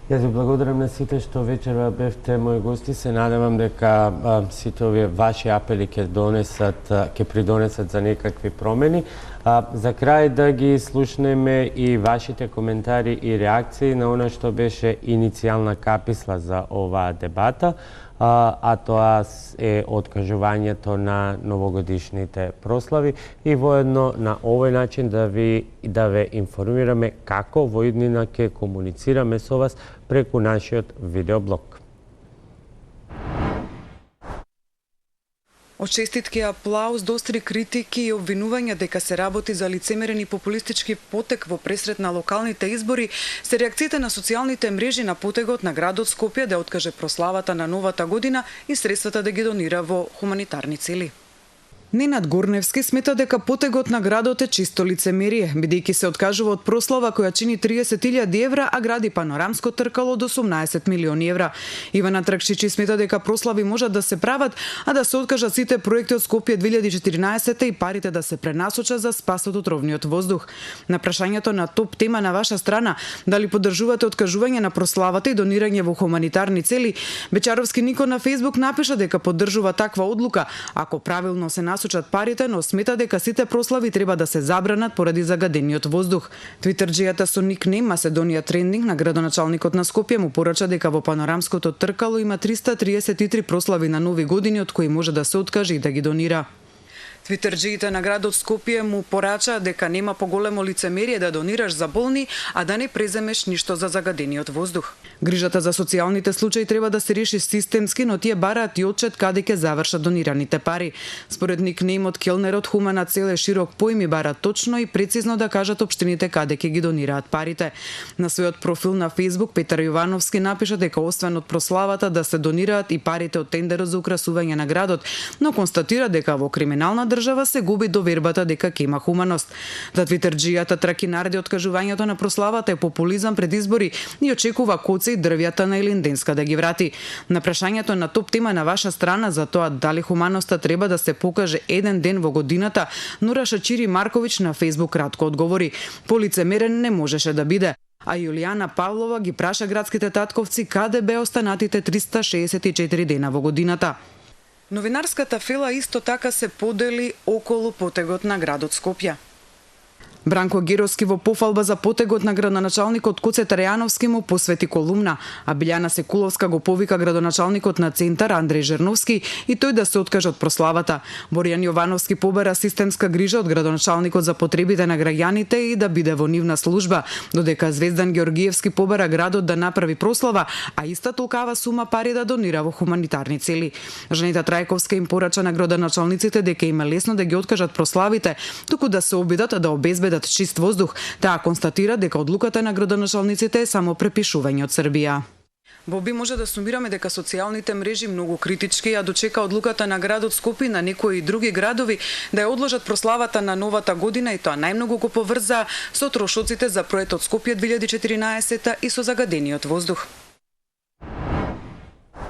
Јас ви благодарам на сите што вечерва бевте мои гости. Се надевам дека сите овие ваши апели ќе придонесат за некакви промени. За крај да ги слушнеме и вашите коментари и реакции на она што беше иницијална каписла за оваа дебата, а тоа е откажувањето на новогодишните прослави и воедно на овој начин да ве информираме како во иднина ќе комуницираме со вас преку нашиот видеоблог. Од честитки и аплауз до остри критики и обвинувања дека се работи за лицемерен и популистички потег во пресред на локалните избори, се реакциите на социјалните мрежи на потегот на градот Скопје да откаже прославата на новата година и средствата да ги донира во хуманитарни цели. Ненад Горневски смета дека потегот на градот е чисто лицемерие, бидејќи се откажува од прослава која чини 30.000 евра, а гради панорамско тркало од 18 милиони евра. Ивана Тркшичи смета дека прослави можат да се прават, а да се откажат сите проекти од Скопје 2014 и парите да се пренасочат за спас од отровниот воздух. На прашањето на топ тема на ваша страна, дали поддржувате откажување на прославата и донирање во хуманитарни цели, Бечаровски Нико на Facebook напиша дека поддржува таква одлука, ако правилно се насочат парите, но смета дека сите прослави треба да се забранат поради загадениот воздух. Твитерџијата со никнейм Macedonija Trending на градоначалникот на Скопје му порача дека во панорамското тркало има 333 прослави на нови години од кои може да се откаже и да ги донира. Твитерџиите на градот Скопје му порача дека нема поголемо лицемерие да донираш за болни, а да не преземеш ништо за загадениот воздух. Грижата за социјалните случаи треба да се реши системски, но тие бараат и отчет каде ќе завршат донираните пари. Според никнеймот келнерот хумана цел е широк поим и бара точно и прецизно да кажат општините каде ќе ги донираат парите. На својот профил на Facebook Петар Јовановски напиша дека освен од прославата да се донираат и парите од тендерот за украсување на градот, но констатира дека во криминална држава се губи довербата дека ќе има хуманост. За твитерџијата Траки нареди откажувањето на прославата е популизам пред избори и очекува коце и дрвјата на Елинденска да ги врати. На прашањето на топ тема на ваша страна за тоа дали хуманоста треба да се покаже еден ден во годината, Нура Шачири Марковиќ на Facebook кратко одговори: полицемерен не можеше да биде. А Јулијана Павлова ги праша градските татковци каде беа останатите 364 дена во годината. Новинарската фела исто така се подели околу потегот на градот Скопје. Бранко Геровски во пофалба за потегот на градоначалникот Коце Тарајановски му посвети колумна, а Билјана Секуловска го повика градоначалникот на Центар Андреј Жерновски и тој да се откаже од прославата. Боријан Јовановски побара системска грижа од градоначалникот за потребите на граѓаните и да биде во нивна служба, додека Звездан Георгиевски побара градот да направи прослава, а иста толкава сума пари да донира во хуманитарни цели. Жанита Трајковска им порача на градоначалниците дека им е лесно да ги откажат прославите, туку да се обидат да обезбедат чист воздух. Таа констатира дека одлуката на градоначалниците е само препишување од Србија. Во обим може да сумираме дека социјалните мрежи многу критички ја дочека одлуката на градот Скопје на некои други градови да ја одложат прославата на новата година и тоа најмногу го поврза со трошоците за проектот Скопје 2014 и со загадениот воздух.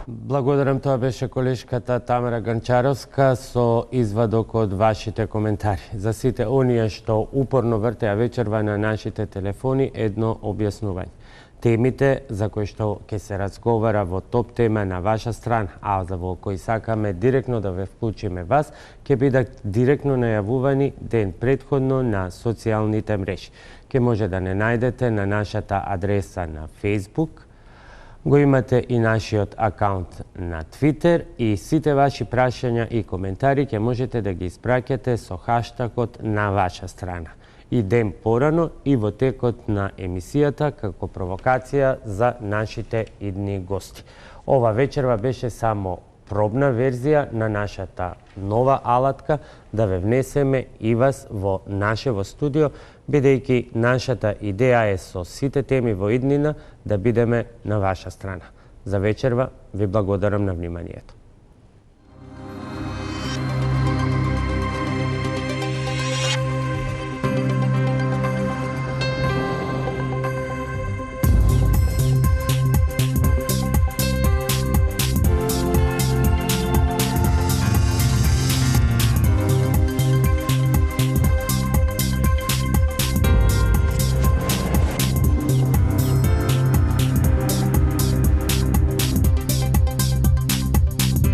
Благодарам, тоа беше колешката Тамара Ганчаровска со извадок од вашите коментари. За сите оние што упорно вртеа вечерва на нашите телефони, едно објаснување. Темите за кои што ќе се разговара во топ тема на ваша страна, а за во кои сакаме директно да ве вклучиме вас, ќе бидат директно најавувани ден предходно на социјалните мрежи. Ќе може да не најдете на нашата адреса на Facebook, го имате и нашиот акаунт на Twitter и сите ваши прашања и коментари ќе можете да ги испраќате со хаштагот на ваша страна. И ден порано и во текот на емисијата како провокација за нашите идни гости. Ова вечерва беше само пробна верзија на нашата нова алатка да ве внесеме и вас во нашево студио, бидејќи нашата идеја е со сите теми во иднина да бидеме на ваша страна. За вечерва ви благодарам на вниманието.